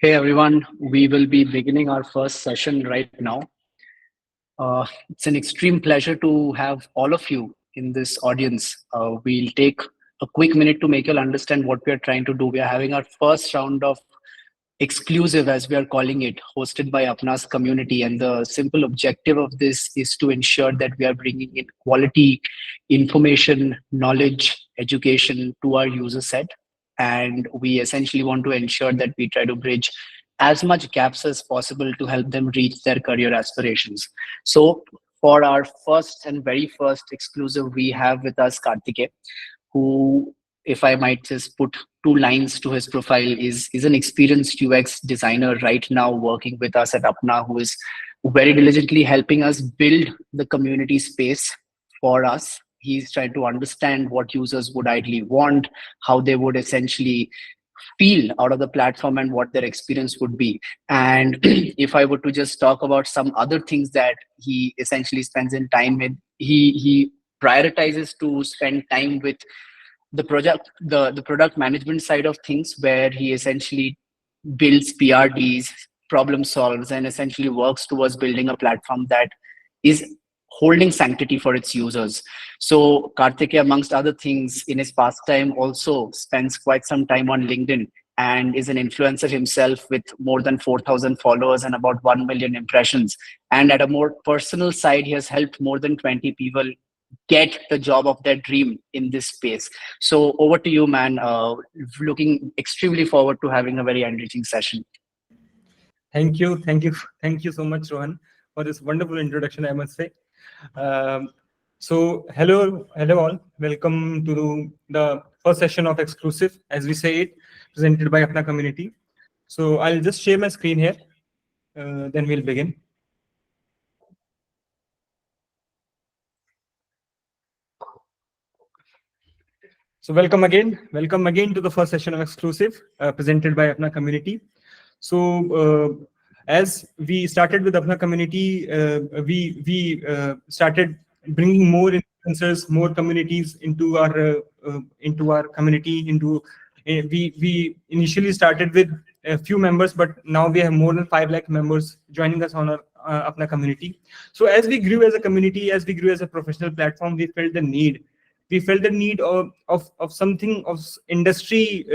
Hey everyone, we will be beginning our first session right now. It's an extreme pleasure to have all of you in this audience. We'll take a quick minute to make you all understand what we are trying to do. We are having our first round of exclusive, as we are calling it, hosted by Apna's community. And the simple objective of this is to ensure that we are bringing in quality information, knowledge, education to our user set. And we essentially want to ensure that we try to bridge as much gaps as possible to help them reach their career aspirations. So, for our first and very first exclusive, we have with us Karthike, who, if I might just put two lines to his profile, is an experienced UX designer right now working with us at Apna, who is very diligently helping us build the community space for us. He's trying to understand what users would ideally want, how they would essentially feel out of the platform and what their experience would be. And if I were to just talk about some other things that he essentially spends in time with, he prioritizes to spend time with the product management side of things, where he essentially builds PRDs, problem solves, and essentially works towards building a platform that is holding sanctity for its users. So Karthike, amongst other things, in his pastime also spends quite some time on LinkedIn and is an influencer himself with more than 4,000 followers and about 1 million impressions. And at a more personal side, he has helped more than 20 people get the job of their dream in this space. So over to you, man. Looking extremely forward to having a very enriching session. Thank you so much, Rohan, for this wonderful introduction, I must say. Hello all. Welcome to the first session of Exclusive, as we say it, presented by Apna community. So I'll just share my screen here, then we'll begin. So welcome again to the first session of Exclusive, presented by Apna community. So as we started with Apna community, we started bringing more influencers, more communities into our community. We initially started with a few members, but now we have more than 5 lakh members joining us on our Apna community. So as we grew as a community, as we grew as a professional platform, we felt the need of something of industry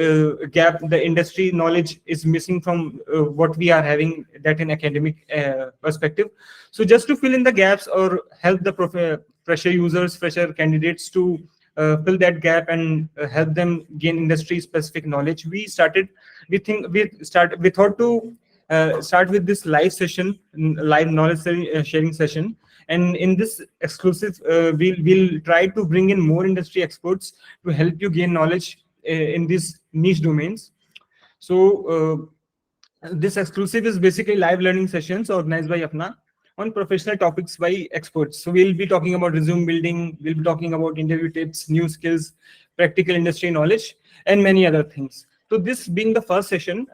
gap. The industry knowledge is missing from what we are having that in academic perspective. So just to fill in the gaps or help the fresher candidates to fill that gap and help them gain industry specific knowledge, we thought to start with this live knowledge sharing session. And in this exclusive, we'll try to bring in more industry experts to help you gain knowledge in these niche domains. So this exclusive is basically live learning sessions organized by Apna on professional topics by experts. So we'll be talking about resume building, we'll be talking about interview tips, new skills, practical industry knowledge, and many other things. So this being the first session,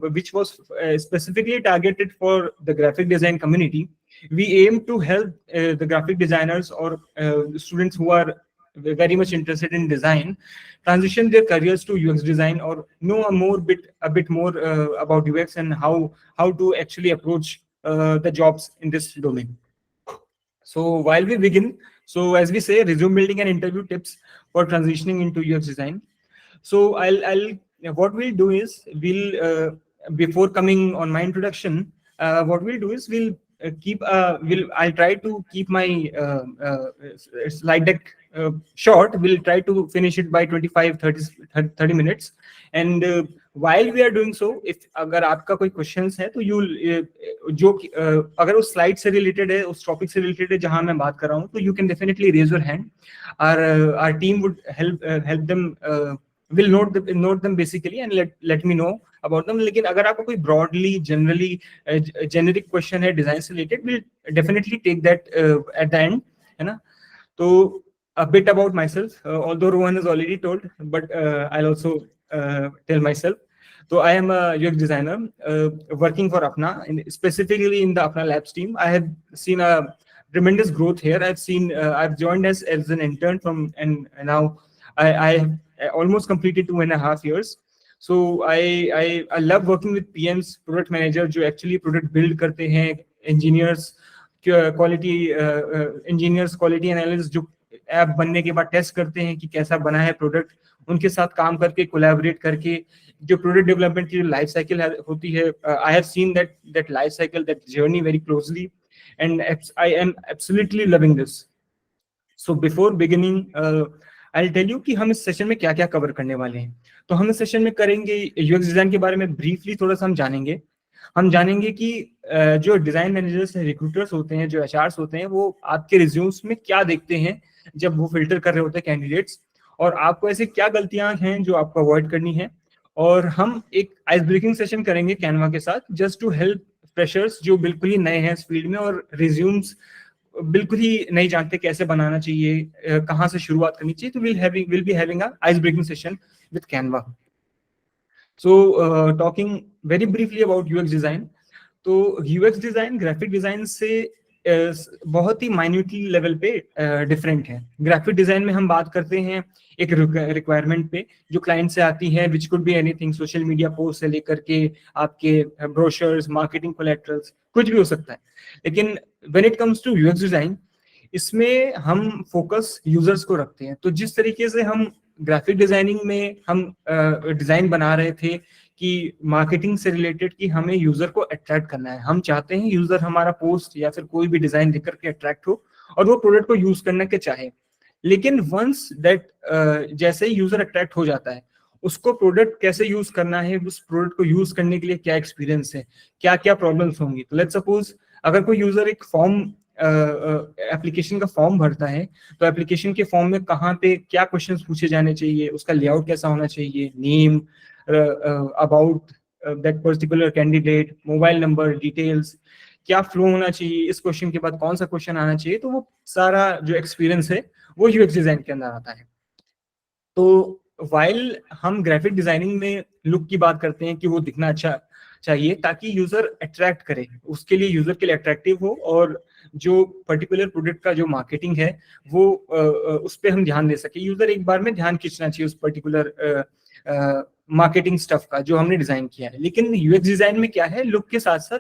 which was specifically targeted for the graphic design community, we aim to help the graphic designers or students who are very much interested in design transition their careers to UX design, or know a bit more about UX and how to actually approach the jobs in this domain. So while we begin, so as we say, resume building and interview tips for transitioning into UX design. So what we'll do is before coming on my introduction, what we'll do is I'll try to keep my slide deck short. We'll try to finish it by 30 minutes. And while we are doing so, if अगर आपका कोई questions है तो अगर उस slide से related है, उस topic से related है जहां मैं बात कर रहा हूं, तो you can definitely raise your hand. Our team would help them. Will note them basically and let me know about them. लेकिन अगर आपको कोई broadly generic question है design से related, we'll definitely take that at the end, है ना? तो a bit about myself, although Rohan has already told, but I'll also tell myself. So I am a UX designer working for Apna, specifically in the Apna Labs team. I have seen a tremendous growth here. I've joined as an intern and now I have almost completed 2.5 years. So I love working with PMs, product manager, जो actually product build करते हैं, engineers, quality engineers, quality analysts जो app बनने के बाद test करते हैं कि कैसा बना है प्रोडक्ट, उनके साथ काम करके कोलैबोरेट करके जो प्रोडक्ट डेवलपमेंट की लाइफ साइकिल होती है, I have seen that life cycle, that journey very closely, and I am absolutely loving this. So before beginning I tell you कि हम इस सेशन में क्या क्या कवर करने वाले हैं. तो हम इस सेशन में करेंगे यूएक्स डिजाइन के बारे में ब्रीफली थोड़ा सा हम जानेंगे कि जो डिजाइन मैनेजर्स हैं, रिक्रूटर्स होते हैं, जो एचआरस होते हैं, वो आपके रिज्यूम्स में क्या देखते हैं जब वो फिल्टर कर रहे होते हैं कैंडिडेट्स, और आपको ऐसे क्या गलतियां हैं जो आपको अवॉइड करनी है. और हम एक आइस ब्रेकिंग सेशन करेंगे कैनवा के साथ, जस्ट टू हेल्प फ्रेशर्स जो बिल्कुल ही नए हैं इस फील्ड में और रिज्यूम्स बिल्कुल ही नहीं जानते कैसे बनाना चाहिए, कहाँ से शुरुआत करनी चाहिए. तो will be having a ice breaking session with Canva. So talking very briefly about UX design. तो UX डिजाइन ग्राफिक डिजाइन से बहुत ही माइन्यूटली लेवल पे डिफरेंट है. ग्राफिक डिजाइन में हम बात करते हैं एक रिक्वायरमेंट पे जो क्लाइंट से आती है, which could be anything, social media post से लेकर के आपके ब्रोशर्स, मार्केटिंग कोलैटरल्स, कुछ भी हो सकता है. लेकिन when it comes to UX design, इसमें हम फोकस यूजर्स को रखते हैं. तो जिस तरीके से हम ग्राफिक डिजाइनिंग में हम डिजाइन बना रहे थे कि मार्केटिंग से रिलेटेड, कि हमें यूजर को अट्रैक्ट करना है, हम चाहते हैं यूजर हमारा पोस्ट या फिर कोई भी डिजाइन देख करके अट्रैक्ट हो और वो प्रोडक्ट को यूज करने के चाहे. लेकिन वंस दैट जैसे ही यूजर अट्रैक्ट हो जाता है, उसको प्रोडक्ट कैसे यूज करना है, उस प्रोडक्ट को यूज करने के लिए क्या एक्सपीरियंस है, क्या क्या प्रॉब्लम्स होंगी. तो लेट्स सपोज अगर कोई यूजर एक फॉर्म एप्लीकेशन का फॉर्म भरता है, तो एप्लीकेशन के फॉर्म में कहाँ पे क्या क्वेश्चंस पूछे जाने चाहिए, उसका लेआउट कैसा होना चाहिए, name, about that particular candidate, mobile number, details, क्या फ्लो होना चाहिए, इस क्वेश्चन के बाद कौन सा क्वेश्चन आना चाहिए. तो वो सारा जो एक्सपीरियंस है वो यूएक्स डिजाइन के अंदर आता है. तो वाइल हम ग्राफिक डिजाइनिंग में लुक की बात करते हैं कि वो दिखना अच्छा चाहिए ताकि यूजर अट्रैक्ट करे, उसके लिए यूजर के लिए अट्रैक्टिव हो, और जो पर्टिकुलर प्रोडक्ट का जो मार्केटिंग है वो उस पर हम ध्यान दे सके. यूजर एक बार में ध्यान खींचना चाहिए उस पर्टिकुलर मार्केटिंग स्टफ का जो हमने डिजाइन किया है. लेकिन यूएक्स डिजाइन में क्या है, लुक के साथ साथ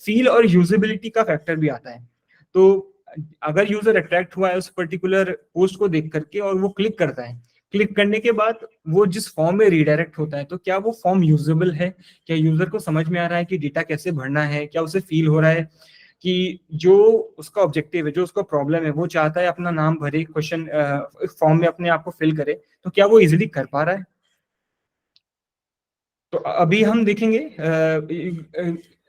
फील और यूजेबिलिटी का फैक्टर भी आता है. तो अगर यूजर अट्रैक्ट हुआ है उस पर्टिकुलर पोस्ट को देख करके और वो क्लिक करता है, क्लिक करने के बाद वो जिस फॉर्म में रीडायरेक्ट होता है, तो क्या वो फॉर्म यूजेबल है, क्या यूजर को समझ में आ रहा है कि डेटा कैसे भरना है, क्या उसे फील हो रहा है कि जो उसका ऑब्जेक्टिव है, जो उसका प्रॉब्लम है, वो चाहता है अपना नाम भरे, क्वेश्चन फॉर्म में अपने आप को फिल करे, तो क्या वो इजिली कर पा रहा है. तो अभी हम देखेंगे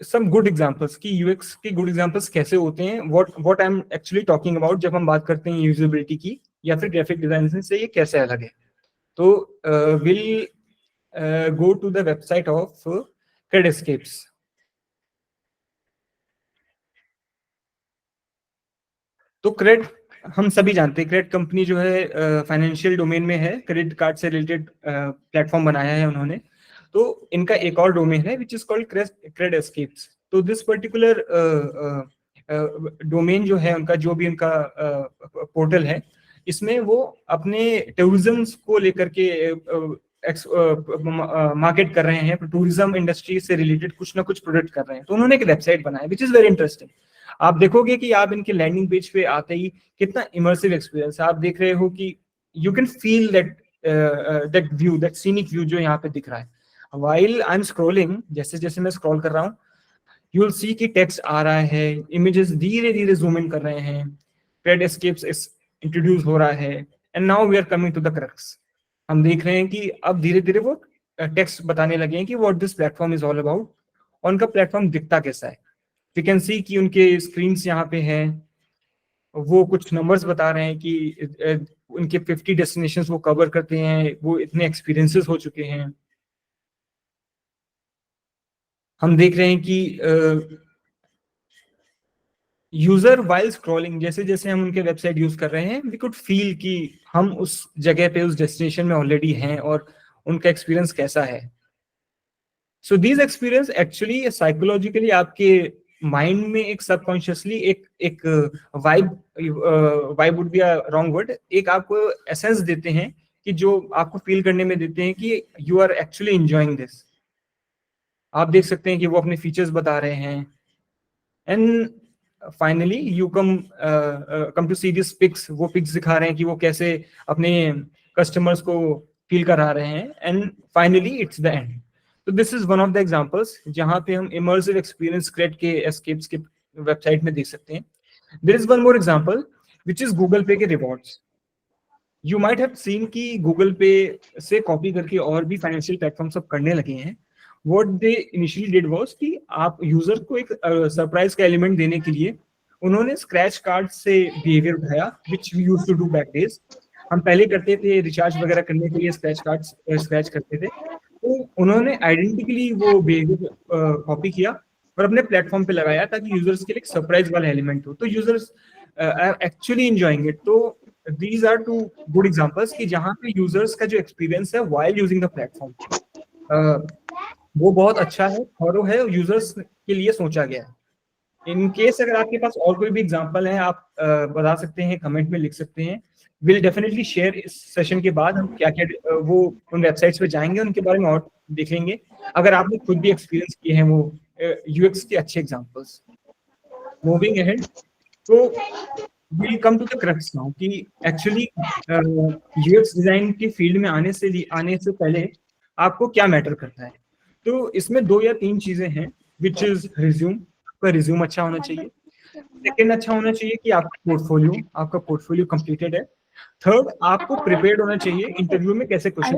सम गुड एग्जांपल्स कि यूएक्स के गुड एग्जांपल्स कैसे होते हैं, what I am actually talking about जब हम बात करते हैं यूजेबिलिटी की या फिर ग्राफिक डिजाइन से ये कैसे अलग है. तो will go to the website of CRED escapes. तो क्रेड हम सभी जानते हैं, क्रेड कंपनी जो है फाइनेंशियल डोमेन में है, क्रेडिट कार्ड से रिलेटेड प्लेटफॉर्म बनाया है उन्होंने. तो इनका एक और डोमेन है विच इज कॉल्ड क्रेडस्केप्स. तो दिस पर्टिकुलर डोमेन जो है उनका, जो भी उनका पोर्टल है, इसमें वो अपने टूरिज्म को लेकर के मार्केट कर रहे हैं, टूरिज्म इंडस्ट्री से रिलेटेड कुछ ना कुछ प्रोडक्ट कर रहे हैं. तो उन्होंने एक वेबसाइट बनाया विच इज वेरी इंटरेस्टिंग. आप देखोगे कि आप इनके लैंडिंग पेज पे आते ही कितना इमर्सिव एक्सपीरियंस है. आप देख रहे हो कि you can feel that view, that scenic view जो यहाँ पे दिख रहा है. व्हाइल आई एम स्क्रॉलिंग, जैसे जैसे मैं स्क्रॉल कर रहा हूँ, यू विल सी कि टेक्स्ट आ रहा है, इमेजेस धीरे धीरे जूम इन कर रहे हैं, क्रेडस्केप्स इंट्रोड्यूस हो रहा है, and now we are coming to the crux. हम देख रहे हैं कि अब धीरे धीरे वो टेक्स्ट बताने लगे हैं कि what this platform is all about, और उनका प्लेटफॉर्म दिखता कैसा है. वी कैन सी कि उनके स्क्रीन्स यहाँ पे हैं, वो कुछ नंबर्स बता रहे हैं कि उनके 50 डेस्टिनेशंस वो कवर करते हैं, वो इतने एक्सपीरियंसेस हो चुके हैं. हम देख रहे हैं कि यूजर वाइल स्क्रॉलिंग, जैसे जैसे हम उनके वेबसाइट यूज कर रहे हैं, वी कुड फील कि हम उस जगह पे, उस डेस्टिनेशन में ऑलरेडी हैं और उनका एक्सपीरियंस कैसा है. So these experience actually psychologically आपके माइंड में एक सबकॉन्शियसली एक vibe would be a wrong word, एक आपको एसेंस देते हैं कि जो आपको फील करने में देते हैं कि you are actually enjoying this. आप देख सकते हैं कि वो अपने फीचर्स बता रहे हैं, and finally you come to see this pics. वो पिक्स दिखा रहे हैं कि वो कैसे अपने कस्टमर्स को फील करा रहे हैं, and finally it's the end. तो this is one of the examples जहां पे हम इमर्सिव एक्सपीरियंस क्रिएट के एस्केप्स के वेबसाइट में देख सकते हैं। There is one more example which is Google Pay के rewards. You might have seen कि गूगल पे से कॉपी करके और भी फाइनेंशियल प्लेटफॉर्म सब करने लगे हैं। What they initially did was कि आप यूजर को एक सरप्राइज का एलिमेंट देने के लिए उन्होंने स्क्रैच कार्ड से बिहेवियर उठाया, which we used to do back days. हम पहले करते थे रिचार्ज वगैरह करने के लिए स्क्रैच कार्ड स्क्रैच करते थे, तो उन्होंने आइडेंटिकली वो बिहेवियर कॉपी किया और अपने प्लेटफॉर्म पे लगाया ताकि यूजर्स के लिए एक सरप्राइज वाला एलिमेंट हो, तो users are actually enjoying it. तो these are two good examples कि जहां पे यूजर्स का जो एक्सपीरियंस है while using the platform वो बहुत अच्छा है, थॉरो है, यूजर्स के लिए सोचा गया है। इन केस अगर आपके पास और कोई भी एग्जांपल है, आप बता सकते हैं, कमेंट में लिख सकते हैं। Will definitely share. इस सेशन के बाद हम क्या क्या वो उन वेबसाइट्स पे जाएंगे, उनके बारे में और देखेंगे, अगर आपने खुद भी एक्सपीरियंस किए हैं वो यूएक्स के अच्छे एग्जांपल्स। मूविंग अहेड, तो we'll come to the crux now कि एक्चुअली यूएक्स डिजाइन के फील्ड में आने से पहले आपको क्या मैटर करता है। तो इसमें 2 या 3 चीजें हैं, विच इज रिज्यूम। आपका रिज्यूम अच्छा होना चाहिए। सेकंड, अच्छा होना चाहिए कि आपका पोर्टफोलियो कंप्लीटेड है। थर्ड, आपको प्रिपेयर्ड होना चाहिए इंटरव्यू में कैसे क्वेश्चन।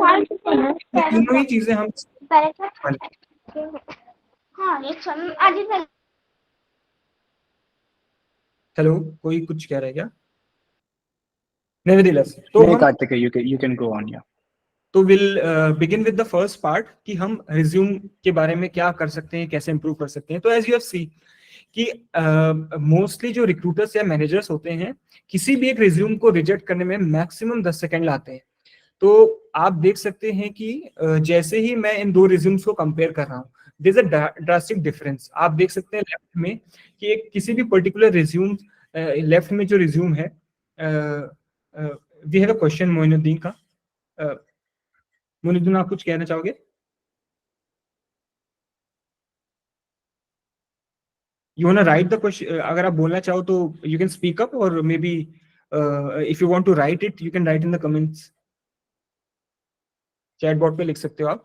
ये तीनों ही चीजें हम हेलो, कोई कुछ कह रहा है क्या? Nevertheless, तो नहीं हम Kartik, you can go on, yeah. तो will begin with the first part कि हम रिज्यूम के बारे में क्या कर सकते हैं, कैसे इंप्रूव कर सकते हैं। तो एज यू हैव सी कि मोस्टली जो रिक्रूटर्स या मैनेजर्स होते हैं, किसी भी एक रिज्यूम को रिजेक्ट करने में मैक्सिमम 10 सेकंड लाते हैं। तो आप देख सकते हैं कि जैसे ही मैं इन 2 रिज्यूम्स को कंपेयर कर रहा हूँ, there is a drastic difference. आप देख सकते हैं लेफ्ट में कि एक किसी भी पर्टिकुलर रिज्यूम, लेफ्ट में जो रिज्यूम है, we have a question Moinuddin का। मोइनुद्दीन, आप कुछ कहना चाहोगे? You want to write the question? अगर आप बोलना चाहो तो यू कैन स्पीक अप, और maybe if you want to write it you can write in the comments. Chatbot पे लिख सकते हो आप।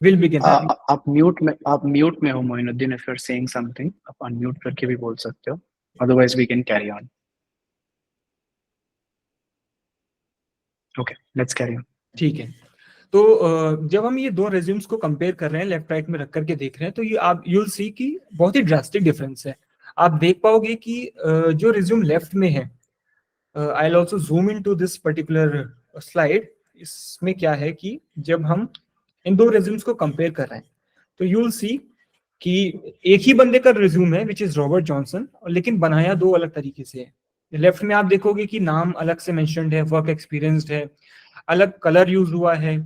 Will begin. आप म्यूट में हो Moinuddin. If you are saying something आप अनम्यूट करके भी बोल सकते हो, otherwise we can carry on. Okay, let's carry on. ठीक है। तो जब हम ये 2 रेज्यूम्स को कंपेयर कर रहे हैं, लेफ्ट राइट में रख करके देख रहे हैं, तो ये आप यूल सी कि बहुत ही ड्रास्टिक डिफरेंस है। आप देख पाओगे कि जो रिज्यूम लेफ्ट में है, I will also zoom into this particular slide. इसमें क्या है कि जब हम इन 2 रेज्यूम्स को कंपेयर कर रहे हैं, तो यू विल सी कि एक ही बंदे का रिज्यूम है, विच इज रॉबर्ट जॉनसन, लेकिन बनाया 2 अलग तरीके से है। लेफ्ट में आप देखोगे कि नाम अलग से मेंशन्ड है, वर्क एक्सपीरियंस्ड है, अलग कलर यूज हुआ है,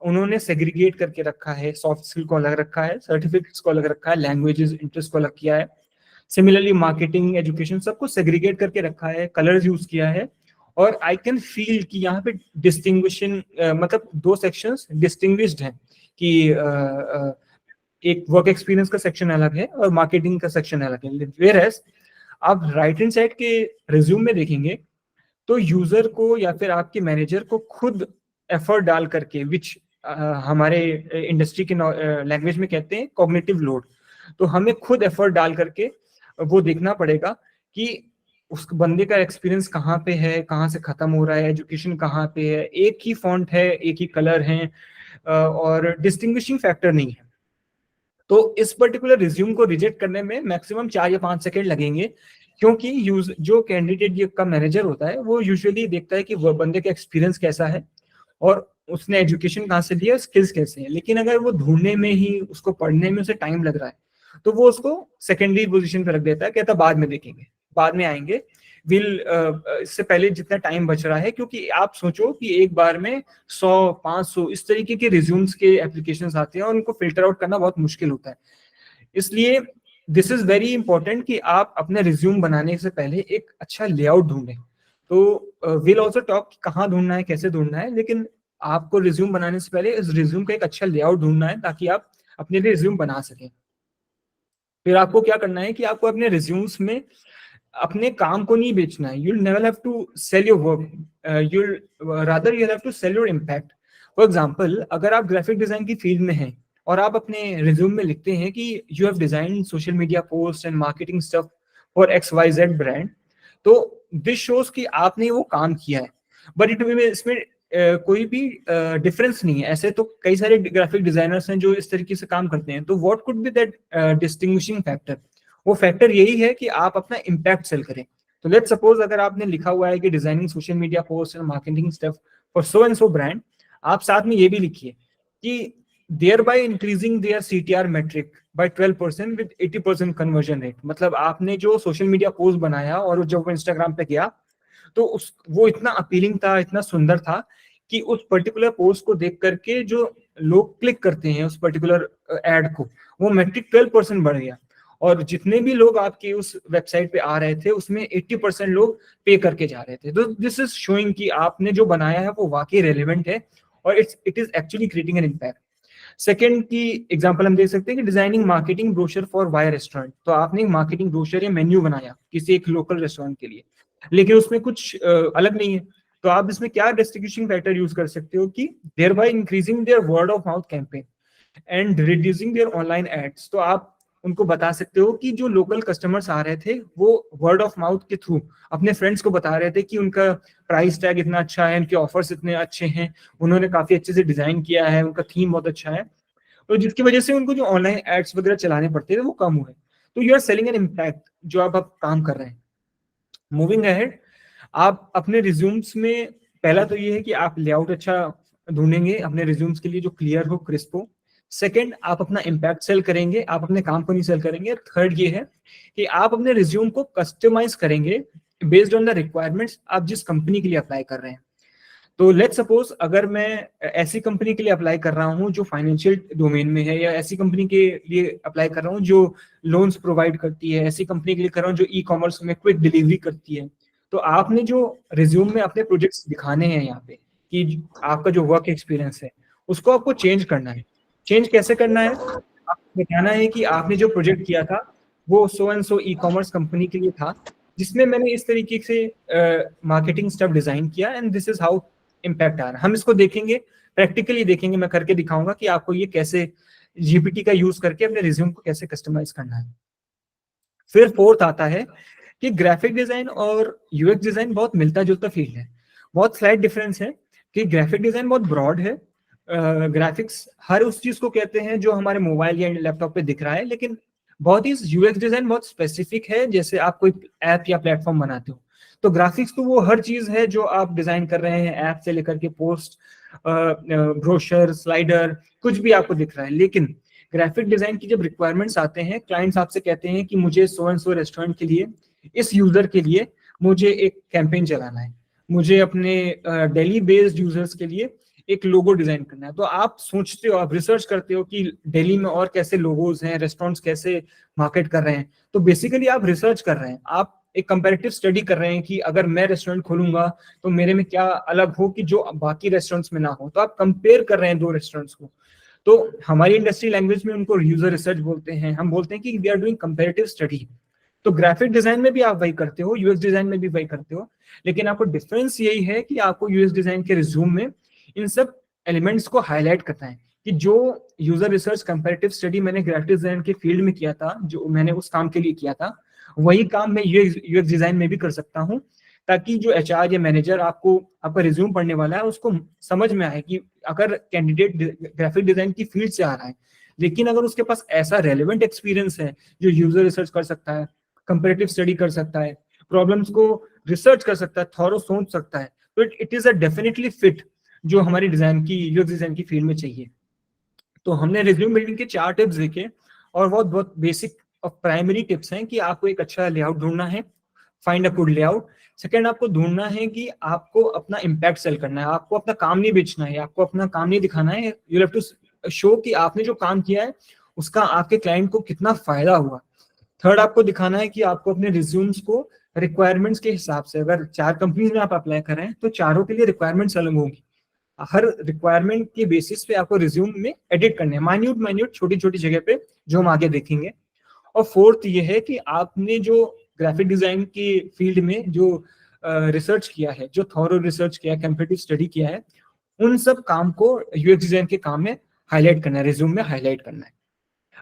उन्होंने सेग्रीगेट करके रखा है, सॉफ्ट स्किल को अलग रखा है, सर्टिफिकेट्स को अलग रखा है, लैंग्वेजेस इंटरेस्ट को अलग किया है, सिमिलरली मार्केटिंग, एजुकेशन सबको सेग्रीगेट करके रखा है, कलर्स यूज किया है। और आई कैन फील कि यहाँ पे डिस्टिंग्विशन मतलब 2 सेक्शंस डिस्टिंग्विश्ड हैं कि एक वर्क एक्सपीरियंस का सेक्शन अलग है और मार्केटिंग का सेक्शन अलग है। वेयर एज आप राइट हैंड साइड के रिज्यूम में देखेंगे तो यूजर को या फिर आपके मैनेजर को खुद एफर्ट डाल करके, विच हमारे इंडस्ट्री के लैंग्वेज में कहते हैं कॉग्निटिव लोड, तो हमें खुद एफर्ट डाल करके वो देखना पड़ेगा कि उस बंदे का एक्सपीरियंस कहाँ पे है, कहाँ से खत्म हो रहा है, एजुकेशन कहाँ पे है, एक ही फॉन्ट है, एक ही कलर है, और डिस्टिंग्विशिंग फैक्टर नहीं है। तो इस पर्टिकुलर रिज्यूम को रिजेक्ट करने में मैक्सिमम 4 या 5 सेकंड लगेंगे, क्योंकि जो कैंडिडेट का मैनेजर होता है वो यूजुअली देखता है कि वो बंदे का एक्सपीरियंस कैसा है और उसने एजुकेशन कहाँ से लिया, स्किल्स कैसे हैं। लेकिन अगर वो ढूंढने में ही, उसको पढ़ने में उसे टाइम लग रहा है, तो वो उसको सेकेंडरी पोजीशन पे रख देता है, कहता बाद में देखेंगे, बाद में आएंगे, इससे पहले जितना टाइम बच रहा है। क्योंकि आप सोचो कि एक बार में 100-500 इस तरीके के रिज्यूम्स के एप्लीकेशंस आते हैं और उनको फिल्टर आउट करना बहुत मुश्किल होता है। इसलिए दिस इज वेरी इंपॉर्टेंट कि आप अपने रिज्यूम बनाने से पहले एक अच्छा लेआउट ढूंढें। तो विल ऑल्सो टॉक कहाँ ढूंढना है, कैसे ढूंढना है, लेकिन आपको रिज्यूम बनाने से पहले इस रिज्यूम का एक अच्छा लेआउट ढूंढना है ताकि आप अपने लिए रिज्यूम बना सकें। फिर आपको क्या करना है कि आपको अपने रिज्यूम्स में अपने काम को नहीं बेचना है। You'll never have to sell your work, you'll rather you have to sell your impact. For example, अगर आप ग्राफिक डिजाइन की फील्ड में हैं और आप अपने रिज्यूम में लिखते हैं कि you have design social media post and marketing stuff for X Y Z brand, तो दिस शोज कि आपने वो काम किया है। बट इसमें कोई भी डिफरेंस नहीं है। ऐसे तो कई सारे ग्राफिक डिजाइनर्स हैं जो इस तरीके से काम करते हैं। तो what could be that distinguishing factor? वो फैक्टर यही है कि आप अपना इम्पैक्ट सेल करें। तो लेट्स सपोज अगर आपने लिखा हुआ है कि designing social media post and marketing stuff for so and so brand, आप साथ में ये भी लिखिए कि thereby increasing their CTR metric by 12% with 80% conversion rate. मतलब आपने जो सोशल मीडिया पोस्ट बनाया और जब वो इंस्टाग्राम पे गया तो उस वो इतना अपीलिंग था, इतना सुंदर था कि उस पर्टिकुलर पोस्ट को देख करके जो लोग क्लिक करते हैं उस पर्टिकुलर एड को, वो मेट्रिक 12% बढ़ गया। और जितने भी लोग आपकी उस वेबसाइट पे आ रहे थे उसमें 80% लोग पे करके जा रहे थे। तो दिस इज शोइंग कि आपने जो बनाया है वो वाकई रेलिवेंट है और it is actually creating an impact. Second की एग्जांपल हम देख सकते हैं कि designing marketing brochure for Y restaurant. तो आपने एक मार्केटिंग ब्रोशर या मेन्यू बनाया किसी एक लोकल रेस्टोरेंट के लिए, लेकिन उसमें कुछ अलग नहीं है। तो आप इसमें क्या डिस्ट्रीब्यूशन फैक्टर यूज कर सकते हो कि thereby increasing their word of mouth campaign and reducing their online ads. तो आप उनको बता सकते हो कि जो लोकल कस्टमर्स आ रहे थे वो वर्ड ऑफ माउथ के थ्रू अपने फ्रेंड्स को बता रहे थे कि उनका प्राइस टैग इतना अच्छा है, उनके ऑफर्स इतने अच्छे हैं, उन्होंने काफी अच्छे से डिजाइन किया है, उनका थीम बहुत अच्छा है, तो जिसकी वजह से उनको जो ऑनलाइन एड्स वगैरह चलाने पड़ते थे वो कम हुए। तो you are selling an impact जो आप काम कर रहे हैं। मूविंग अहेड, आप अपने रिज्यूम्स में पहला तो ये है कि आप लेआउट अच्छा ढूंढेंगे अपने रिज्यूम्स के लिए जो क्लियर हो, क्रिस्प हो। सेकंड, आप अपना इम्पैक्ट सेल करेंगे, आप अपने काम को नहीं सेल करेंगे। थर्ड ये है कि आप अपने रिज्यूम को कस्टमाइज करेंगे बेस्ड ऑन द रिक्वायरमेंट्स आप जिस कंपनी के लिए अप्लाई कर रहे हैं। तो लेट्स सपोज अगर मैं ऐसी कंपनी के लिए अप्लाई कर रहा हूँ जो फाइनेंशियल डोमेन में है, या ऐसी कंपनी के लिए अप्लाई कर रहा हूँ जो लोन्स प्रोवाइड करती है, ऐसी कंपनी के लिए कर रहा हूँ जो ई कॉमर्स में क्विक डिलीवरी करती है, तो आपने जो रिज्यूम में अपने प्रोजेक्ट्स दिखाने हैं यहाँ पे कि आपका जो वर्क एक्सपीरियंस है उसको आपको चेंज करना है। चेंज कैसे करना है? आपको बताना है कि आपने जो प्रोजेक्ट किया था वो so and so ecommerce company के लिए था जिसमें मैंने इस तरीके से मार्केटिंग स्टफ डिजाइन किया and this is how impact आ रहा है। हम इसको देखेंगे, प्रैक्टिकली देखेंगे, मैं करके दिखाऊंगा कि आपको ये कैसे जीपीटी का यूज करके अपने रिज्यूम को कैसे कस्टमाइज करना है। फिर फोर्थ आता है कि ग्राफिक डिजाइन और यूएक्स डिजाइन बहुत मिलता जुलता फील्ड है। बहुत स्लाइट डिफरेंस है कि ग्राफिक डिजाइन बहुत ब्रॉड है। ग्राफिक्स हर उस चीज को कहते हैं जो हमारे मोबाइल या लैपटॉप पे दिख रहा है, लेकिन बहुत ही यूएक्स डिजाइन बहुत स्पेसिफिक है। जैसे आप कोई ऐप या प्लेटफॉर्म बनाते हो तो ग्राफिक्स तो वो हर चीज है जो आप डिजाइन कर रहे हैं, ऐप से लेकर के पोस्ट, ब्रोशर, स्लाइडर, कुछ भी आपको दिख रहा है। लेकिन ग्राफिक डिजाइन की जब रिक्वायरमेंट्स आते हैं, क्लाइंट्स आपसे कहते हैं कि मुझे सो एंड सो रेस्टोरेंट के लिए, इस यूजर के लिए मुझे एक कैंपेन चलाना है, मुझे अपने डेली बेस्ड यूजर्स के लिए एक लोगो डिजाइन करना है। तो आप सोचते हो, आप रिसर्च करते हो कि दिल्ली में और कैसे लोगोज हैं, रेस्टोरेंट्स कैसे मार्केट कर रहे हैं। तो बेसिकली आप रिसर्च कर रहे हैं, आप एक कंपैरेटिव स्टडी कर रहे हैं कि अगर मैं रेस्टोरेंट खोलूंगा तो मेरे में क्या अलग हो कि जो बाकी रेस्टोरेंट्स में ना हो। तो आप कंपेयर कर रहे हैं दो रेस्टोरेंट्स को। तो हमारी इंडस्ट्री लैंग्वेज में उनको यूजर रिसर्च बोलते हैं। हम बोलते हैं कि we are doing comparative study. तो ग्राफिक डिजाइन में भी आप वही करते हो, यूएक्स डिजाइन में भी वही करते हो, लेकिन आपको डिफरेंस यही है कि आपको यूएक्स डिजाइन के रिज्यूम में इन सब एलिमेंट्स को हाईलाइट करना है कि जो यूजर रिसर्च कंपैरेटिव स्टडी मैंने ग्राफिक डिजाइन के फील्ड में किया था, जो मैंने उस काम के लिए किया था, वही काम मैं यूएक्स डिजाइन में भी कर सकता हूँ, ताकि जो एचआर या मैनेजर आपको आपका रिज्यूम पढ़ने वाला है उसको समझ में आए कि अगर कैंडिडेट ग्राफिक डिजाइन की फील्ड से आ रहा है, लेकिन अगर उसके पास ऐसा रेलेवेंट एक्सपीरियंस है जो यूजर रिसर्च कर सकता है, कंपैरेटिव स्टडी कर सकता है, प्रॉब्लम्स को रिसर्च कर सकता है, थॉरो सोच सकता है, तो it is a definitely fit जो हमारी डिजाइन की, यूएक्स डिजाइन की फील्ड में चाहिए। तो हमने रिज्यूम बिल्डिंग के 4 टिप्स देखे और बहुत बहुत बेसिक और प्राइमरी टिप्स हैं कि आपको एक अच्छा लेआउट ढूंढना है, find a good layout. Second, आपको ढूंढना है कि आपको अपना इम्पैक्ट सेल करना है, आपको अपना काम नहीं बेचना है, आपको अपना काम नहीं दिखाना है। यू हैव टू शो कि आपने जो काम किया है उसका आपके क्लाइंट को कितना फायदा हुआ। थर्ड, आपको दिखाना है कि आपको अपने रिज्यूम्स को रिक्वायरमेंट्स के हिसाब से, अगर 4 कंपनीज में आप अप्लाई कर रहे हैं तो चारों के लिए रिक्वायरमेंट्स अलग होंगी। हर रिक्वायरमेंट के बेसिस पे आपको रिज्यूम में एडिट करने हैं, माइन्यूट माइन्यूट छोटी छोटी जगह पे, जो हम आगे देखेंगे। और फोर्थ ये है कि आपने जो ग्राफिक डिजाइन की फील्ड में जो रिसर्च किया है, जो थॉरो रिसर्च किया है, कंपेटिटिव स्टडी किया है, उन सब काम को यूएक्स डिजाइन के काम में हाईलाइट करना है, रिज्यूम में हाईलाइट करना है।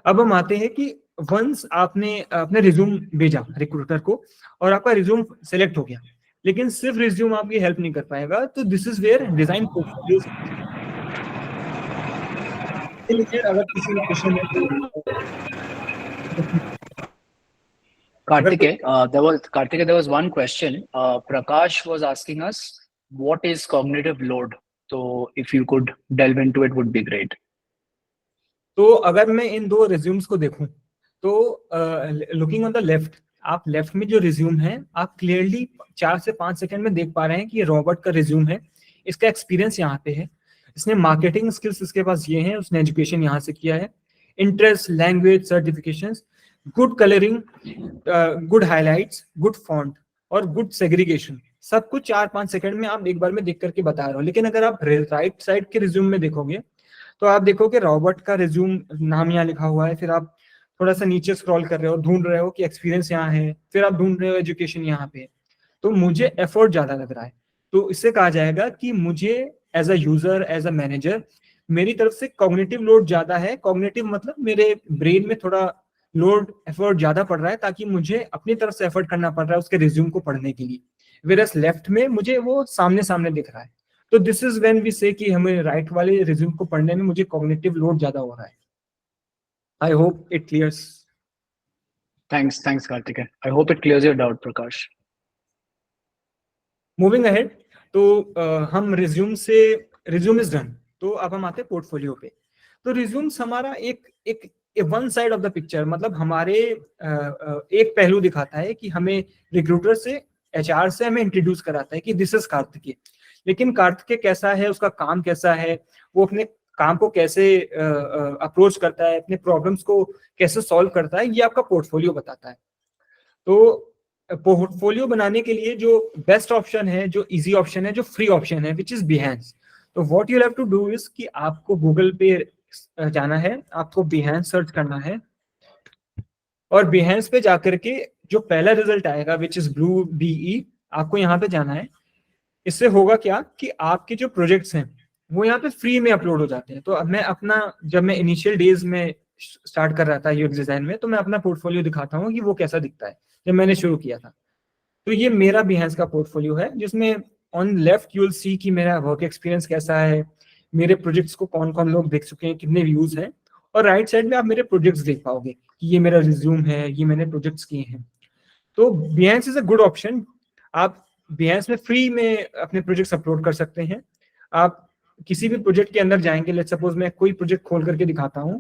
अब हम आते हैं कि वंस आपने अपने रिज्यूम भेजा रिक्रूटर को और आपका रिज्यूम सेलेक्ट हो गया, लेकिन सिर्फ रिज्यूम आपकी हेल्प नहीं कर पाएगा, तो this is where design portfolios. अगर किसी ने क्वेश्चन है तो Karthike, there was one question. Prakash was asking us, what is cognitive load? So if you could delve into it, would be great. तो अगर मैं इन दो रिज्यूम्स को देखूं तो लुकिंग ऑन द लेफ्ट, आप लेफ्ट में जो रिज्यूम है आप क्लियरली 4 से 5 सेकंड में देख पा रहे हैं कि ये रॉबर्ट का रिज्यूम है, इसका एक्सपीरियंस यहाँ पे है, इसने मार्केटिंग स्किल्स इसके पास ये हैं, उसने एजुकेशन यहाँ से किया है, interest, language, certifications, good colouring, good highlights, good font और गुड सेग्रीगेशन, सब कुछ 4-5 सेकंड में आप एक बार में देख करके बता रहे हो। लेकिन अगर आप राइट साइड के रिज्यूम में देखोगे तो आप देखोगे रॉबर्ट का रिज्यूम नाम यहाँ लिखा हुआ है, फिर आप थोड़ा सा नीचे स्क्रॉल कर रहे हो, ढूंढ रहे हो कि एक्सपीरियंस यहाँ है, फिर आप ढूंढ रहे हो एजुकेशन यहाँ पे, तो मुझे एफर्ट ज्यादा लग रहा है। तो इससे कहा जाएगा कि मुझे as a user, as a manager, मेरी तरफ से कॉग्निटिव लोड ज्यादा है। कॉग्निटिव मतलब मेरे ब्रेन में थोड़ा लोड, एफर्ट ज्यादा पड़ रहा है, ताकि मुझे अपनी तरफ से एफर्ट करना पड़ रहा है उसके रिज्यूम को पढ़ने के लिए, वेरस लेफ्ट में मुझे वो सामने सामने दिख रहा है। तो दिस इज व्हेन वी से कि हमें राइट वाले रिज्यूम को पढ़ने में मुझे कॉग्निटिव लोड ज्यादा हो रहा है। I hope it clears. Thanks, Karthike. I hope it clears your doubt, Prakash. Moving ahead, तो हम रिज्यूम इज डन, तो अब हम आते हैं पोर्टफोलियो पे। तो रिज्यूम्स हमारा एक one side of the picture, मतलब हमारे एक पहलू दिखाता है कि हमें रिक्रूटर से, एचआर से हमें इंट्रोड्यूस कराता है कि दिस इज कार्तिकेय। लेकिन कार्तिकेय कैसा है, उसका काम कैसा है, वो अपने काम को कैसे अप्रोच करता है, अपने प्रॉब्लम्स को कैसे सॉल्व करता है, ये आपका पोर्टफोलियो बताता है। तो पोर्टफोलियो बनाने के लिए जो बेस्ट ऑप्शन है, जो इजी ऑप्शन है, जो फ्री ऑप्शन है, विच इज बिहेंस। तो what you have to do is कि आपको गूगल पे जाना है, आपको बिहेंस सर्च करना है, और बिहेंस पे जाकर के जो पहला रिजल्ट आएगा विच इज ब्लू बीई, आपको यहाँ पे जाना है। इससे होगा क्या कि आपके जो प्रोजेक्ट्स हैं वो यहाँ पे फ्री में अपलोड हो जाते हैं। तो अब मैं अपना, जब मैं इनिशियल डेज में स्टार्ट कर रहा था यूएक्स डिजाइन में, तो मैं अपना पोर्टफोलियो दिखाता हूँ कि वो कैसा दिखता है जब मैंने शुरू किया था। तो ये मेरा बिहेंस का पोर्टफोलियो है, जिसमें on left you will see कि मेरा वर्क एक्सपीरियंस कैसा है, मेरे प्रोजेक्ट्स को कौन कौन लोग देख चुके हैं, कितने व्यूज हैं, और राइट साइड में आप मेरे प्रोजेक्ट्स देख पाओगे कि ये मेरा रिज्यूम है, ये मैंने प्रोजेक्ट्स किए हैं। तो बिहेंस इज अ गुड ऑप्शन। आप बिहेंस में फ्री में अपने प्रोजेक्ट्स अपलोड कर सकते हैं। आप किसी भी प्रोजेक्ट के अंदर जाएंगे, लेट्स सपोज मैं कोई प्रोजेक्ट खोल करके दिखाता हूं,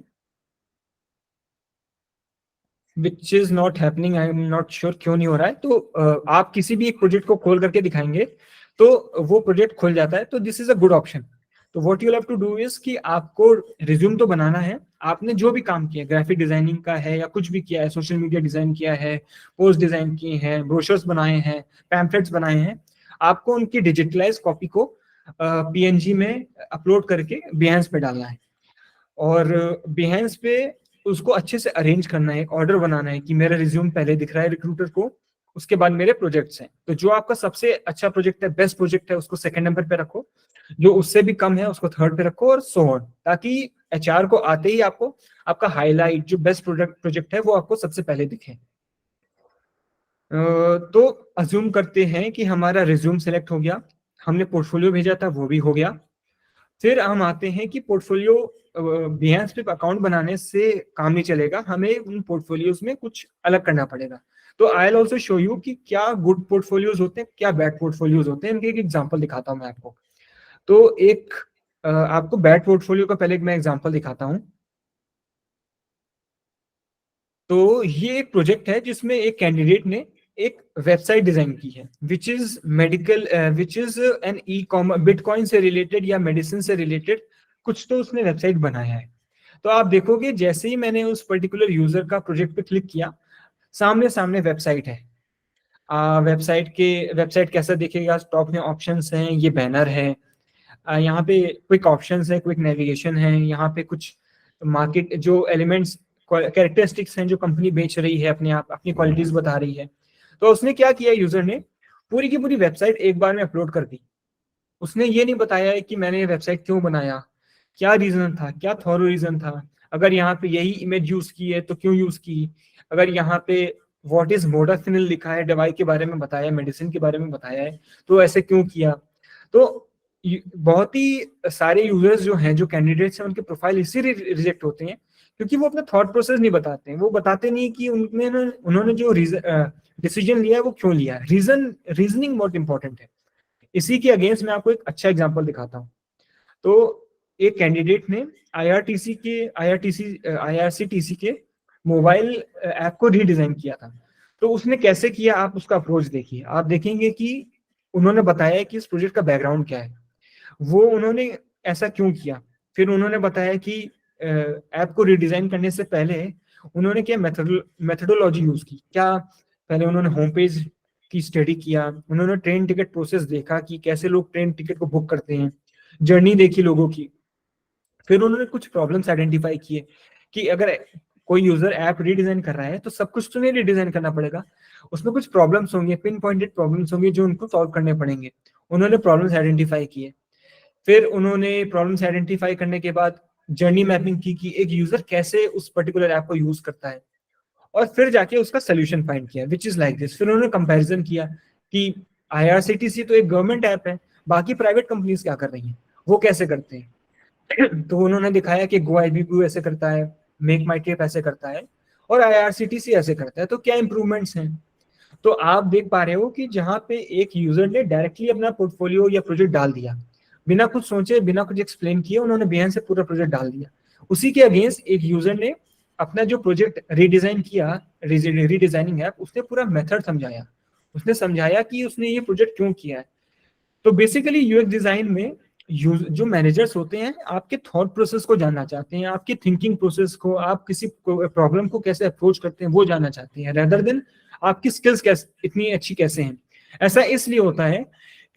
which is not happening, I am not sure क्यों नहीं हो रहा है। तो आप किसी भी एक प्रोजेक्ट को खोल करके दिखाएंगे तो वो प्रोजेक्ट खुल जाता है। तो this is a good option. तो what you have to do is कि आपको रिज्यूम तो बनाना है, आपने जो भी काम किया, ग्राफिक डिजाइनिंग का है या कुछ भी किया है, सोशल मीडिया डिजाइन किया है, पोस्ट डिजाइन किए हैं, ब्रोशर्स बनाए हैं, पैम्फलेट्स बनाए हैं, आपको उनकी डिजिटलाइज कॉपी को पीएनजी में अपलोड करके बिहेंस पे डालना है, और बिहेंस पे उसको अच्छे से अरेंज करना है, एक ऑर्डर बनाना है कि मेरा रिज्यूम पहले दिख रहा है रिक्रूटर को, उसके बाद मेरे प्रोजेक्ट्स हैं। तो जो आपका सबसे अच्छा प्रोजेक्ट है, बेस्ट प्रोजेक्ट है, उसको सेकंड नंबर पे रखो, जो उससे भी कम है उसको थर्ड पे रखो, और सो ऑन, ताकि एचआर को आते ही आपको आपका हाईलाइट जो बेस्ट प्रोजेक्ट है वो आपको सबसे पहले दिखे। तो अज्यूम करते हैं कि हमारा रिज्यूम सेलेक्ट हो गया, हमने पोर्टफोलियो भेजा था वो भी हो गया। फिर हम आते हैं कि पोर्टफोलियो बिहेंस पे अकाउंट बनाने से काम नहीं चलेगा, हमें उन पोर्टफोलियोज में कुछ अलग करना पड़ेगा। तो I will also show you कि क्या गुड पोर्टफोलियोज होते हैं, क्या बैड पोर्टफोलियोज होते हैं। इनके एक एग्जांपल दिखाता हूं मैं आपको। तो एक आपको बैड पोर्टफोलियो का पहले मैं एग्जांपल दिखाता हूं। तो ये एक प्रोजेक्ट है जिसमें एक कैंडिडेट ने एक वेबसाइट डिजाइन की है, which is medical, which is an e commerce, bitcoin से रिलेटेड या मेडिसिन से रिलेटेड कुछ तो उसने वेबसाइट बनाया है। तो आप देखोगे जैसे ही मैंने उस पर्टिकुलर यूजर का प्रोजेक्ट पे क्लिक किया, सामने सामने वेबसाइट है। वेबसाइट कैसा दिखेगा, टॉप में ऑप्शंस हैं, ये बैनर है, यहाँ पे क्विक ऑप्शंस है, क्विक नेविगेशन है, यहाँ पे कुछ मार्केट जो एलिमेंट्स कैरेक्टरिस्टिक्स हैं जो कंपनी बेच रही है, अपने आप अपनी क्वालिटीज बता रही है। तो उसने क्या किया, यूजर ने पूरी की पूरी वेबसाइट एक बार में अपलोड कर दी। उसने ये नहीं बताया है कि मैंने ये वेबसाइट क्यों बनाया, क्या रीजन था, क्या थॉरो रीजन था, अगर यहाँ पे यही इमेज यूज की है तो क्यों यूज की, अगर यहाँ पे व्हाट इज मोडाफिनिल लिखा है, दवाई के बारे में बताया है, मेडिसिन के बारे में बताया है, तो ऐसे क्यों किया। तो बहुत ही सारे यूजर्स जो हैं, जो कैंडिडेट्स हैं, उनके प्रोफाइल इसी रिजेक्ट होते हैं क्योंकि वो अपना थॉट प्रोसेस नहीं बताते हैं। वो बताते नहीं कि उन्होंने जो डिसीजन लिया है वो क्यों लिया है। रीजनिंग बहुत इंपॉर्टेंट है। इसी के अगेंस्ट मैं आपको एक अच्छा एग्जांपल दिखाता हूँ। तो एक कैंडिडेट ने आईआरसीटीसी के मोबाइल ऐप को रीडिजाइन किया था। तो उसने कैसे किया, आप उसका अप्रोच देखिए। आप देखेंगे कि उन्होंने बताया कि इस प्रोजेक्ट का बैकग्राउंड क्या है, वो उन्होंने ऐसा क्यों किया। फिर उन्होंने बताया कि ऐप को रिडिजाइन करने से पहले उन्होंने क्या मेथोडोलॉजी यूज की, क्या पहले उन्होंने होम पेज की स्टडी किया, उन्होंने ट्रेन टिकट प्रोसेस देखा कि कैसे लोग ट्रेन टिकट को बुक करते हैं, जर्नी देखी लोगों की। फिर उन्होंने कुछ प्रॉब्लम्स आइडेंटिफाई किए कि अगर कोई यूजर ऐप रीडिजाइन कर रहा है तो सब कुछ तो नहीं रीडिजाइन करना पड़ेगा, उसमें कुछ प्रॉब्लम्स होंगे, पिन पॉइंटेड प्रॉब्लम्स होंगे जो उनको सॉल्व करने पड़ेंगे। उन्होंने प्रॉब्लम्स आइडेंटिफाई किए। फिर उन्होंने प्रॉब्लम्स आइडेंटिफाई करने के बाद जर्नी मैपिंग की कि एक यूजर कैसे उस पर्टिकुलर ऐप को यूज करता है, और फिर जाके उसका सोल्यूशन फाइंड किया विच इज लाइक दिस। फिर उन्होंने कंपैरिजन किया कि आईआरसीटीसी तो एक गवर्नमेंट ऐप है, बाकी प्राइवेट कंपनीज क्या कर रही हैं, वो कैसे करते हैं। तो उन्होंने दिखाया कि गो आईबीबी ऐसे करता है, मेक माई ट्रिप ऐसे करता है, और आईआरसीटीसी ऐसे करता है, तो क्या इंप्रूवमेंट्स हैं। तो आप देख पा रहे हो कि जहां पे एक यूजर ने डायरेक्टली अपना पोर्टफोलियो या प्रोजेक्ट डाल दिया, बिना कुछ सोचे, बिना कुछ एक्सप्लेन किए, उन्होंने बेहन से पूरा प्रोजेक्ट डाल दिया। उसी के अगेंस्ट एक यूजर ने अपना जो प्रोजेक्ट रीडिजाइन किया, रीडिजाइनिंग ऐप, उसने पूरा मेथड समझाया, उसने समझाया कि उसने ये प्रोजेक्ट क्यों किया है। तो बेसिकली यूएक्स डिजाइन में जो मैनेजर्स होते हैं आपके थॉट प्रोसेस को जानना चाहते हैं, आपकी थिंकिंग प्रोसेस को, आप किसी प्रॉब्लम को कैसे अप्रोच करते हैं वो जानना चाहते हैं, रेदर देन आपकी स्किल्स कैसे इतनी अच्छी कैसे हैं। ऐसा इसलिए होता है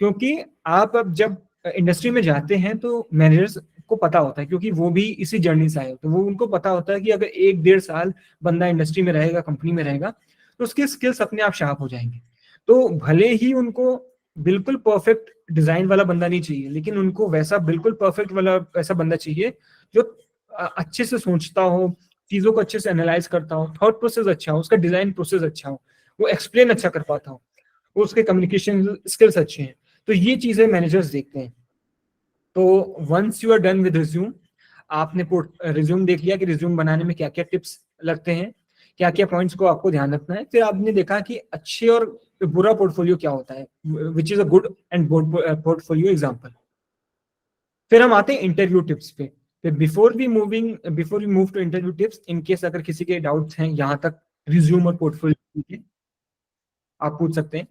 क्योंकि आप अब जब इंडस्ट्री में जाते हैं तो मैनेजर्स को पता होता है, क्योंकि वो भी इसी जर्नी से आए होते हैं, वो उनको पता होता है कि अगर 1-1.5 साल बंदा इंडस्ट्री में रहेगा, कंपनी में रहेगा, तो उसके स्किल्स अपने आप शार्प हो जाएंगे। तो भले ही उनको बिल्कुल परफेक्ट डिजाइन वाला बंदा नहीं चाहिए, लेकिन उनको वैसा बिल्कुल परफेक्ट वाला ऐसा बंदा चाहिए जो अच्छे से सोचता हो, चीजों को अच्छे से एनालाइज करता हो, थॉट प्रोसेस अच्छा हो, उसका डिजाइन प्रोसेस अच्छा हो, वो एक्सप्लेन अच्छा कर पाता हो, वो उसके कम्युनिकेशन स्किल्स अच्छे हैं। तो ये चीजें मैनेजर्स देखते हैं। तो once you are done with resume, आपने रिज्यूम देख लिया कि रिज्यूम बनाने में क्या क्या टिप्स लगते हैं, क्या क्या पॉइंट्स को आपको ध्यान रखना है, फिर आपने देखा कि अच्छे और बुरा पोर्टफोलियो क्या होता है, which is a good and portfolio example. फिर हम आते हैं इंटरव्यू टिप्स पे। फिर before we move to interview tips, in case अगर किसी के डाउट्स हैं यहाँ तक रिज्यूम और पोर्टफोलियो के, आप पूछ सकते हैं।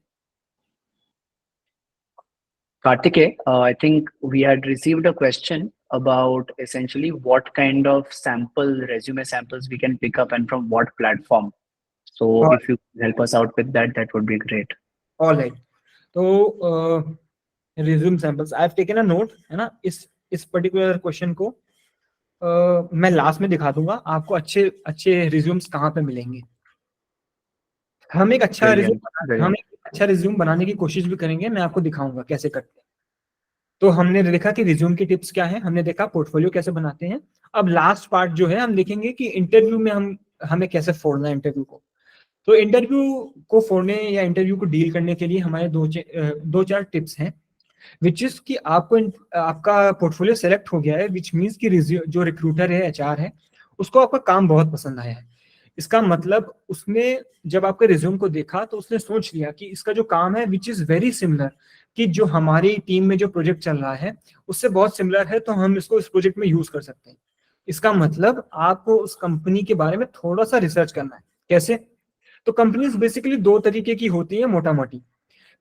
Kartike, I think we had received a question about essentially what kind of resume samples we can pick up and from what platform. So और if you help us out with that, that would be great. All right, तो resume samples I have taken a note, है ना। इस particular question को मैं last में दिखा दूंगा आपको अच्छे अच्छे रिज्यूम्स कहाँ पे मिलेंगे। हम एक अच्छा Brilliant, रिज्यूम हम brilliant. एक अच्छा रिज्यूम बनाने की कोशिश भी करेंगे, मैं आपको दिखाऊंगा कैसे करते हैं। तो हमने देखा कि रिज्यूम की टिप्स क्या है, हमने देखा पोर्टफोलियो कैसे बनाते हैं। अब लास्ट पार्ट जो है, हम देखेंगे कि इंटरव्यू में हमें कैसे फोड़ना है इंटरव्यू को। तो इंटरव्यू को फोड़ने या इंटरव्यू को डील करने के लिए हमारे दो चार टिप्स हैं, विच इज कि आपको आपका पोर्टफोलियो सेलेक्ट हो गया है, विच मीन्स कि जो रिक्रूटर है, एचआर है, उसको आपका काम बहुत पसंद आया है। इसका मतलब उसने जब आपके रिज्यूम को देखा तो उसने सोच लिया कि इसका जो काम है विच इज वेरी सिमिलर, कि जो हमारी टीम में जो प्रोजेक्ट चल रहा है उससे बहुत सिमिलर है, तो हम इसको इस प्रोजेक्ट में यूज कर सकते हैं। इसका मतलब आपको उस कंपनी के बारे में थोड़ा सा रिसर्च करना है। कैसे? तो कंपनीज बेसिकली दो तरीके की होती है मोटा मोटी।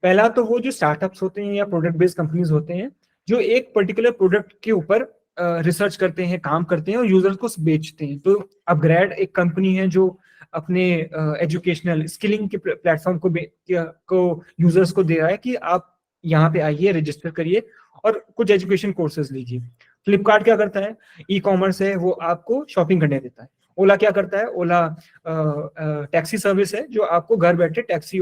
पहला तो वो जो स्टार्टअप्स होते हैं या प्रोडक्ट बेस्ड कंपनीज होते हैं, जो एक पर्टिकुलर प्रोडक्ट के ऊपर रिसर्च करते हैं, काम करते हैं और यूजर्स को बेचते हैं। तो अपग्रेड एक कंपनी है जो अपने एजुकेशनल स्किलिंग के प्लेटफॉर्म को यूजर्स को दे रहा है कि आप यहाँ पे आइए, रजिस्टर करिए और कुछ एजुकेशन कोर्सेज लीजिए। फ्लिपकार्ट क्या करता है, ई कॉमर्स है, वो आपको शॉपिंग करने देता है। ओला क्या करता है, ओला टैक्सी सर्विस है जो आपको घर बैठे टैक्सी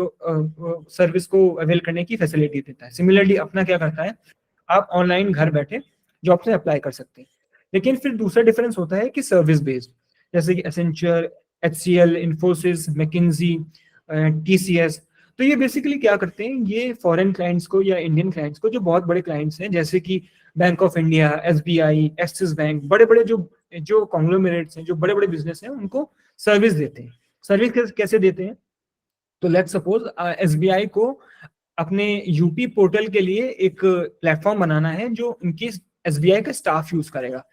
सर्विस को अवेल करने की फैसिलिटी देता है। सिमिलरली अपना क्या करता है, आप ऑनलाइन घर बैठे जॉब से अप्लाई कर सकते हैं। लेकिन फिर दूसरा डिफरेंस होता है कि सर्विस बेस्ड, जैसे कि Accenture, HCL, Infosys, McKenzie, TCS। तो ये बेसिकली क्या करते हैं, ये फॉरेन क्लाइंट्स को या इंडियन क्लाइंट्स को, जो बहुत बड़े क्लाइंट्स हैं जैसे कि bank of India, SBI, axis bank, बड़े बड़े जो कॉन्ग्लोमेरेट्स हैं, जो बड़े बड़े बिजनेस हैं, उनको सर्विस देते हैं। सर्विस कैसे देते हैं, तो लेट्स सपोज SBI को अपने यूपी पोर्टल के लिए एक प्लेटफॉर्म बनाना है जो उनकी SBI का स्टाफ यूज करेगा,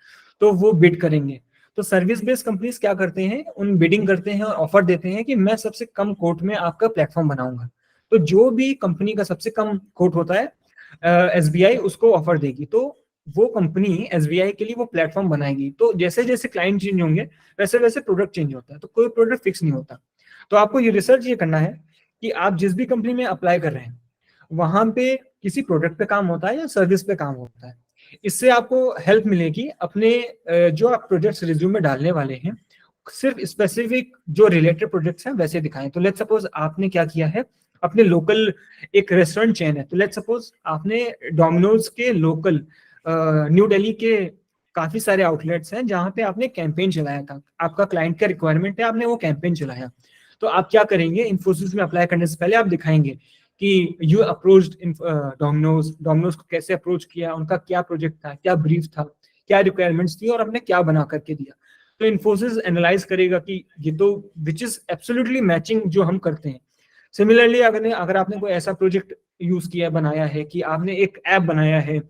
तो वो बिड करेंगे। तो सर्विस बेस्ड कंपनीज क्या करते हैं, उन बिडिंग करते हैं और ऑफर देते हैं कि मैं सबसे कम कोट में आपका प्लेटफॉर्म बनाऊंगा। तो जो भी कंपनी का सबसे कम कोट होता है SBI उसको ऑफर देगी, तो वो कंपनी SBI के लिए वो प्लेटफॉर्म बनाएगी। तो जैसे जैसे क्लाइंट चेंज होंगे वैसे वैसे प्रोडक्ट चेंज होता है, तो कोई प्रोडक्ट फिक्स नहीं होता। तो आपको ये रिसर्च ये करना है कि आप जिस भी कंपनी में अप्लाई कर रहे हैं वहां पे किसी प्रोडक्ट पे काम होता है या सर्विस पे काम होता है। इससे आपको हेल्प मिलेगी अपने जो आप प्रोजेक्ट्स रिज्यूम में डालने वाले हैं, सिर्फ स्पेसिफिक जो रिलेटेड प्रोजेक्ट्स हैं वैसे दिखाएं। तो लेट्स सपोज आपने क्या किया है, अपने लोकल एक रेस्टोरेंट चेन है, तो लेट्स सपोज आपने डोमिनोज के लोकल न्यू दिल्ली के काफी सारे आउटलेट्स हैं जहां पे आपने कैंपेन चलाया था, आपका क्लाइंट का रिक्वायरमेंट है, आपने वो कैंपेन चलाया। तो आप क्या करेंगे, इन्फोसिस में अप्लाई करने से पहले आप दिखाएंगे कि यू अप्रोच्ड डोमिनोज को कैसे अप्रोच किया, उनका क्या प्रोजेक्ट था, क्या ब्रीफ था, क्या रिक्वायरमेंट्स थी और हमने क्या बना करके दिया। तो इन्फोसिस एनालाइज करेगा कि ये तो विच इज एब्सोल्युटली मैचिंग जो हम करते हैं। सिमिलरली अगर आपने कोई ऐसा प्रोजेक्ट यूज किया, बनाया है कि आपने एक ऐप बनाया है,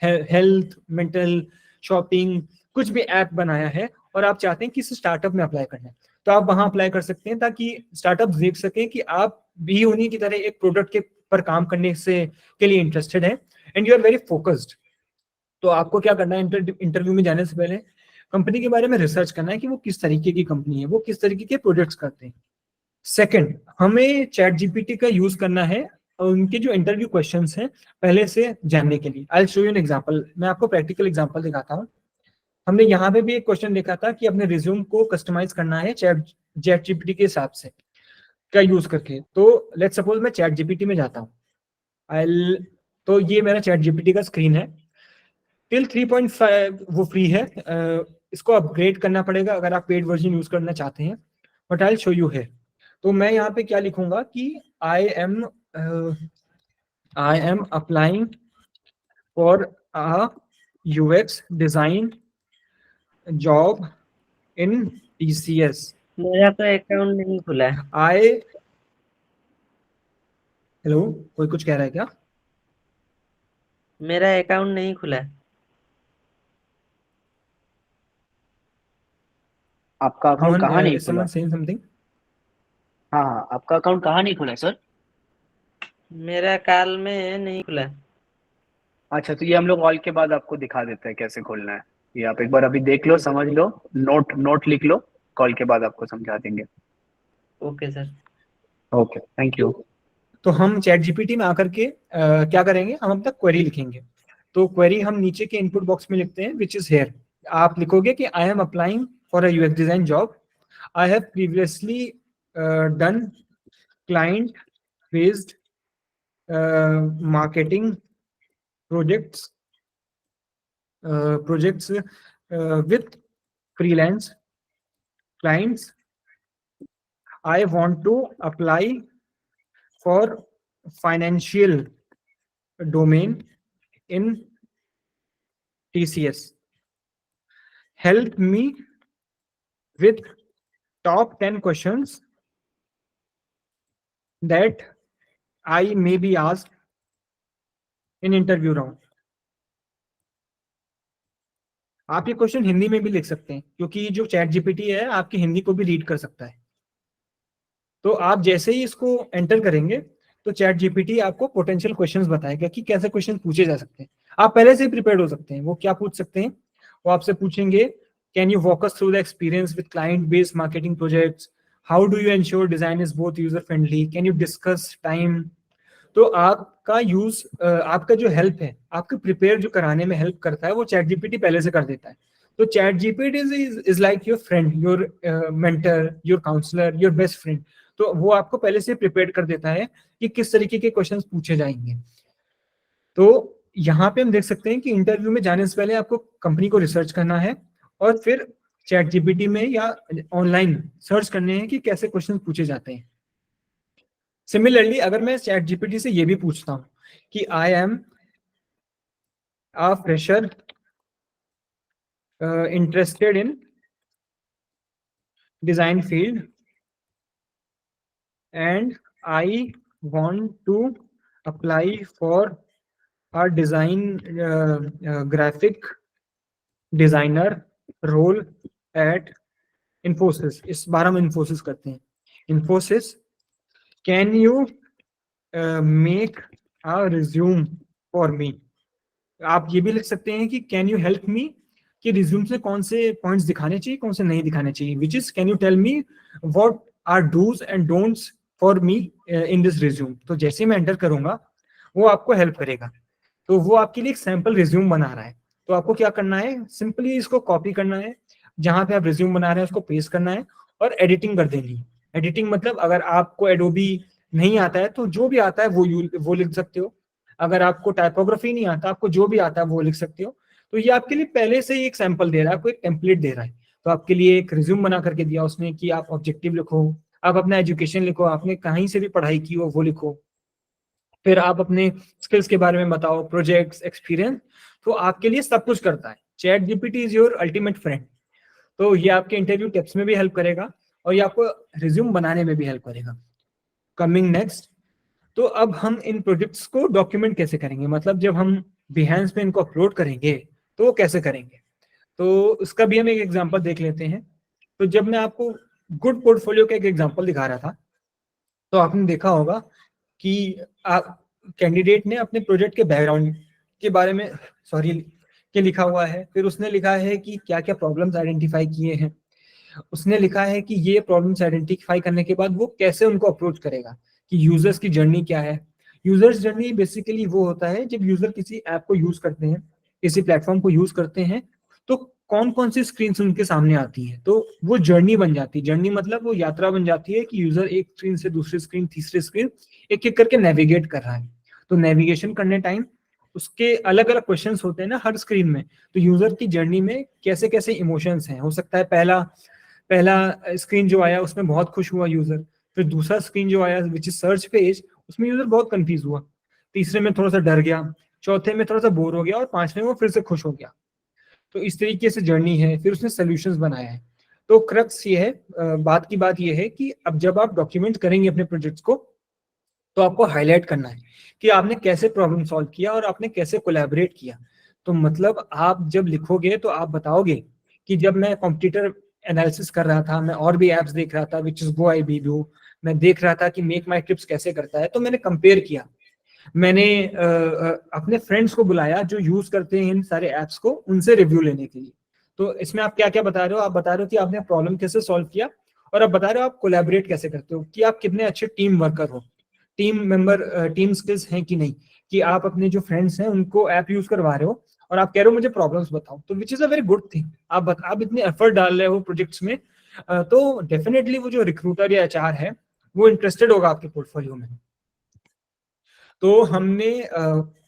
हेल्थ, मेंटल, शॉपिंग, कुछ भी ऐप बनाया है और आप चाहते हैं कि इस स्टार्टअप में अप्लाई करना है, तो आप वहां अप्लाई कर सकते हैं ताकि स्टार्टअप देख सकें कि आप भी उन्हीं की तरह एक प्रोडक्ट के पर काम करने से के लिए इंटरेस्टेड है and you are very focused. तो आपको क्या करना है, इंटरव्यू में जाने से पहले कंपनी के बारे में रिसर्च करना है कि वो किस तरीके की कंपनी है, वो किस तरीके के प्रोजेक्ट्स करते हैं। सेकंड, हमें चैट जीपीटी का यूज करना है और उनके जो इंटरव्यू क्वेश्चंस हैं पहले से जानने के लिए। I show you an example, मैं आपको प्रैक्टिकल एग्जांपल दिखाता हूँ। हमने यहाँ पे भी एक क्वेश्चन देखा था कि अपने रिज्यूम को कस्टमाइज करना है चैट जीपीटी के हिसाब से क्या यूज करके। तो लेट्स सपोज मैं चैट जीपीटी में जाता हूँ, तो ये मेरा चैट जीपीटी का स्क्रीन है। टिल 3.5 वो फ्री है, इसको अपग्रेड करना पड़ेगा अगर आप पेड वर्जन यूज करना चाहते हैं, बट आई शो यू है। तो मैं यहाँ पे क्या लिखूंगा कि I am applying for a UX design job in TCS। मेरा तो अकाउंट नहीं खुला है। हेलो, कोई कुछ कह रहा है क्या? मेरा अकाउंट नहीं खुला है। आपका अकाउंट कहाँ नहीं खुला? someone saying something? हाँ हाँ, आपका अकाउंट कहाँ नहीं खुला सर? मेरा कॉल में नहीं खुला है। अच्छा, तो ये हम लोग कॉल के बाद आपको दिखा देते हैं कैसे खोलना है। ये आप एक बार अभी देख लो, समझ लो, नोट लिख लो, कॉल के बाद आपको समझा देंगे। Okay sir. Okay, thank you. तो हम चैट जीपीटी में आकर के क्या करेंगे, हम अपना क्वेरी लिखेंगे। तो क्वेरी हम नीचे के इनपुट बॉक्स में लिखते हैं, विच इज हेयर। आप लिखोगे कि I am applying for a UX design job, I have previously done client based marketing projects with freelance clients. I want to apply for financial domain in TCS. Help me with top 10 questions that I may be asked in interview round. आप ये question Hindi में भी लिख सकते हैं क्योंकि जो chat GPT है आपकी हिंदी को भी रीड कर सकता है। तो आप जैसे ही इसको एंटर करेंगे तो चैट जीपीटी आपको पोटेंशियल क्वेश्चंस बताएगा कि कैसे क्वेश्चन पूछे जा सकते हैं। आप पहले से ही प्रिपेयर्ड हो सकते हैं, वो क्या पूछ सकते हैं, वो आपसे पूछेंगे can you walk us through the experience with client based marketing projects, how do you ensure design is both user friendly, can you discuss time. तो आपका यूज आपका जो हेल्प है, आपको प्रिपेयर जो कराने में हेल्प करता है, वो चैट जीपीटी पहले से कर देता है। तो chat GPT is like your friend, your mentor, your counsellor, your best friend. तो वो आपको पहले से प्रिपेयर कर देता है कि किस तरीके के क्वेश्चंस पूछे जाएंगे। तो यहाँ पे हम देख सकते हैं कि इंटरव्यू में जाने से पहले आपको कंपनी को रिसर्च करना है और फिर चैट जीपीटी में या ऑनलाइन सर्च करने हैं कि कैसे क्वेश्चन पूछे जाते हैं। सिमिलरली अगर मैं चैट जीपीटी से ये भी पूछता हूँ कि I am a fresher interested in design field and I want to apply for a design graphic designer role at Infosys। इस बार हम Infosys करते हैं। Infosys, can you make a resume for me। आप ये भी लिख सकते हैं कि कैन यू हेल्प मी, कि रिज्यूम से कौन से पॉइंट्स दिखाने चाहिए, कौन से नहीं दिखाने चाहिए, which is can you tell me what are dos and don'ts for me in this resume. तो जैसे ही मैं एंटर करूंगा वो आपको हेल्प करेगा। तो वो आपके लिए एक सैंपल रिज्यूम बना रहा है। तो आपको क्या करना है, सिंपली इसको कॉपी करना है, जहां पे आप रिज्यूम बना रहे हैं उसको पेस्ट करना है और एडिटिंग कर देनी है। एडिटिंग मतलब अगर आपको एडोबी नहीं आता है तो जो भी आता है वो लिख सकते हो। अगर आपको टाइपोग्राफी नहीं आता, आपको जो भी आता है वो लिख सकते हो। तो ये आपके लिए पहले से ही एक सैंपल दे रहा है, आपको एक टेम्पलेट दे रहा है। तो आपके लिए एक रिज्यूम बना करके दिया उसने कि आप ऑब्जेक्टिव लिखो, आप अपना एजुकेशन लिखो, आपने कहीं से भी पढ़ाई की हो वो लिखो, फिर आप अपने स्किल्स के बारे में बताओ, प्रोजेक्ट्स, एक्सपीरियंस। तो आपके लिए सब कुछ करता है। Chat GPT is your ultimate friend. तो ये आपके इंटरव्यू टिप्स में भी हेल्प करेगा और ये आपको रिज्यूम बनाने में भी हेल्प करेगा। कमिंग नेक्स्ट, तो अब हम इन प्रोजेक्ट्स को डॉक्यूमेंट कैसे करेंगे, मतलब जब हम बिहेंस पे इनको अपलोड करेंगे तो वो कैसे करेंगे। तो उसका भी हम एक एग्जांपल देख लेते हैं। तो जब मैं आपको गुड पोर्टफोलियो का एक एग्जांपल दिखा रहा था, तो आपने देखा होगा कि कैंडिडेट ने अपने प्रोजेक्ट के बैकग्राउंड के बारे में के लिखा हुआ है, फिर उसने लिखा है कि क्या क्या प्रॉब्लम्स आइडेंटिफाई किए हैं, उसने लिखा है कि ये प्रॉब्लम्स आइडेंटिफाई करने के बाद वो कैसे उनको अप्रोच करेगा, कि यूजर्स की जर्नी क्या है। यूजर्स जर्नी बेसिकली वो होता है जब यूजर किसी ऐप को यूज करते हैं, किसी प्लेटफॉर्म को यूज करते हैं, तो कौन कौन सी स्क्रीन उनके सामने आती है। तो वो जर्नी बन जाती है। जर्नी मतलब वो यात्रा बन जाती है कि यूजर एक स्क्रीन से दूसरी स्क्रीन, तीसरी स्क्रीन, एक एक करके नेविगेट कर रहा है। तो नेविगेशन करने टाइम उसके अलग अलग क्वेश्चंस होते हैं ना हर स्क्रीन में। तो यूजर की जर्नी में कैसे कैसे इमोशंस हैं, हो सकता है पहला स्क्रीन जो आया उसमें बहुत खुश हुआ यूजर, फिर दूसरा स्क्रीन जो आया विच इज सर्च पेज, उसमें यूजर बहुत कंफ्यूज हुआ, तीसरे में थोड़ा सा डर गया, चौथे में थोड़ा सा बोर हो गया और पांचवें में वो फिर से खुश हो गया। तो इस तरीके से जर्नी है। फिर उसने सोल्यूशंस बनाया है। तो क्रक्स ये है, बात की बात ये है कि अब जब आप डॉक्यूमेंट करेंगे अपने प्रोजेक्ट्स को, तो आपको हाईलाइट करना है कि आपने कैसे प्रॉब्लम सॉल्व किया और आपने कैसे कोलैबोरेट किया। तो मतलब आप जब लिखोगे तो आप बताओगे कि जब मैं कंप्यूटर एनालिसिस कर रहा था, मैं और भी एप्स देख रहा था which is Goibibo, मैं देख रहा था कि मेक माई ट्रिप्स कैसे करता है, तो मैंने कंपेयर किया, मैंने अपने फ्रेंड्स को बुलाया जो यूज करते हैं इन सारे एप्स को, उनसे रिव्यू लेने के लिए। तो इसमें आप क्या क्या बता रहे हो, आप बता रहे हो कि आपने प्रॉब्लम कैसे सॉल्व किया, और आप बता रहे हो आप कोलैबोरेट कैसे करते हो, कि आप कितने अच्छे टीम वर्कर हो, टीम स्किल्स हैं कि नहीं, कि आप अपने जो फ्रेंड्स हैं उनको ऐप यूज करवा रहे हो और आप कह रहे हो मुझे प्रॉब्लम्स बताओ। तो विच is a very good thing. आप इतने एफर्ट डाल रहे हो प्रोजेक्ट्स में, तो डेफिनेटली वो जो रिक्रूटर या एचआर है वो इंटरेस्टेड होगा आपके पोर्टफोलियो में। तो हमने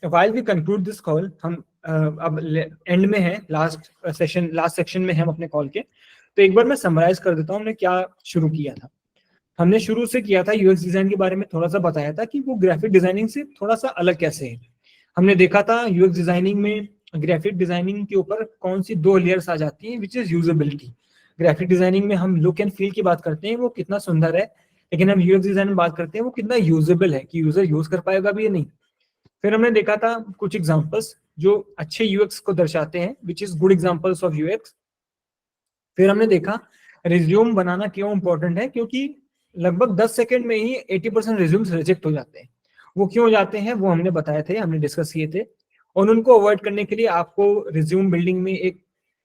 while we conclude this call, हम अब एंड में है, लास्ट सेक्शन में हम अपने कॉल के। तो एक बार मैं समराइज कर देता हूँ हमने क्या शुरू किया था। हमने शुरू से किया था यूएक्स डिजाइन के बारे में थोड़ा सा बताया था कि वो ग्राफिक डिजाइनिंग से थोड़ा सा अलग कैसे है। हमने देखा था यूएक्स डिजाइनिंग में ग्राफिक डिजाइनिंग के ऊपर कौन सी दो लेयर्स आ जाती हैं, which is usability. Graphic designing में हम लुक एंड फील की बात करते हैं, वो कितना सुंदर है, लेकिन हम यूएक्स डिजाइन में बात करते हैं वो कितना यूजेबल है, कि यूजर यूज कर पाएगा भी या नहीं। फिर हमने देखा था कुछ एग्जांपल्स जो अच्छे यूएक्स को दर्शाते हैं, which is good examples of UX. फिर हमने देखा रिज्यूम बनाना क्यों इंपॉर्टेंट है, क्योंकि लगभग 10 सेकंड में ही 80% रिज्यूम्स रिजेक्ट हो जाते हैं। वो क्यों हो जाते हैं वो हमने बताए थे, हमने डिस्कस किए थे। और उनको अवॉइड करने के लिए आपको रिज्यूम बिल्डिंग में एक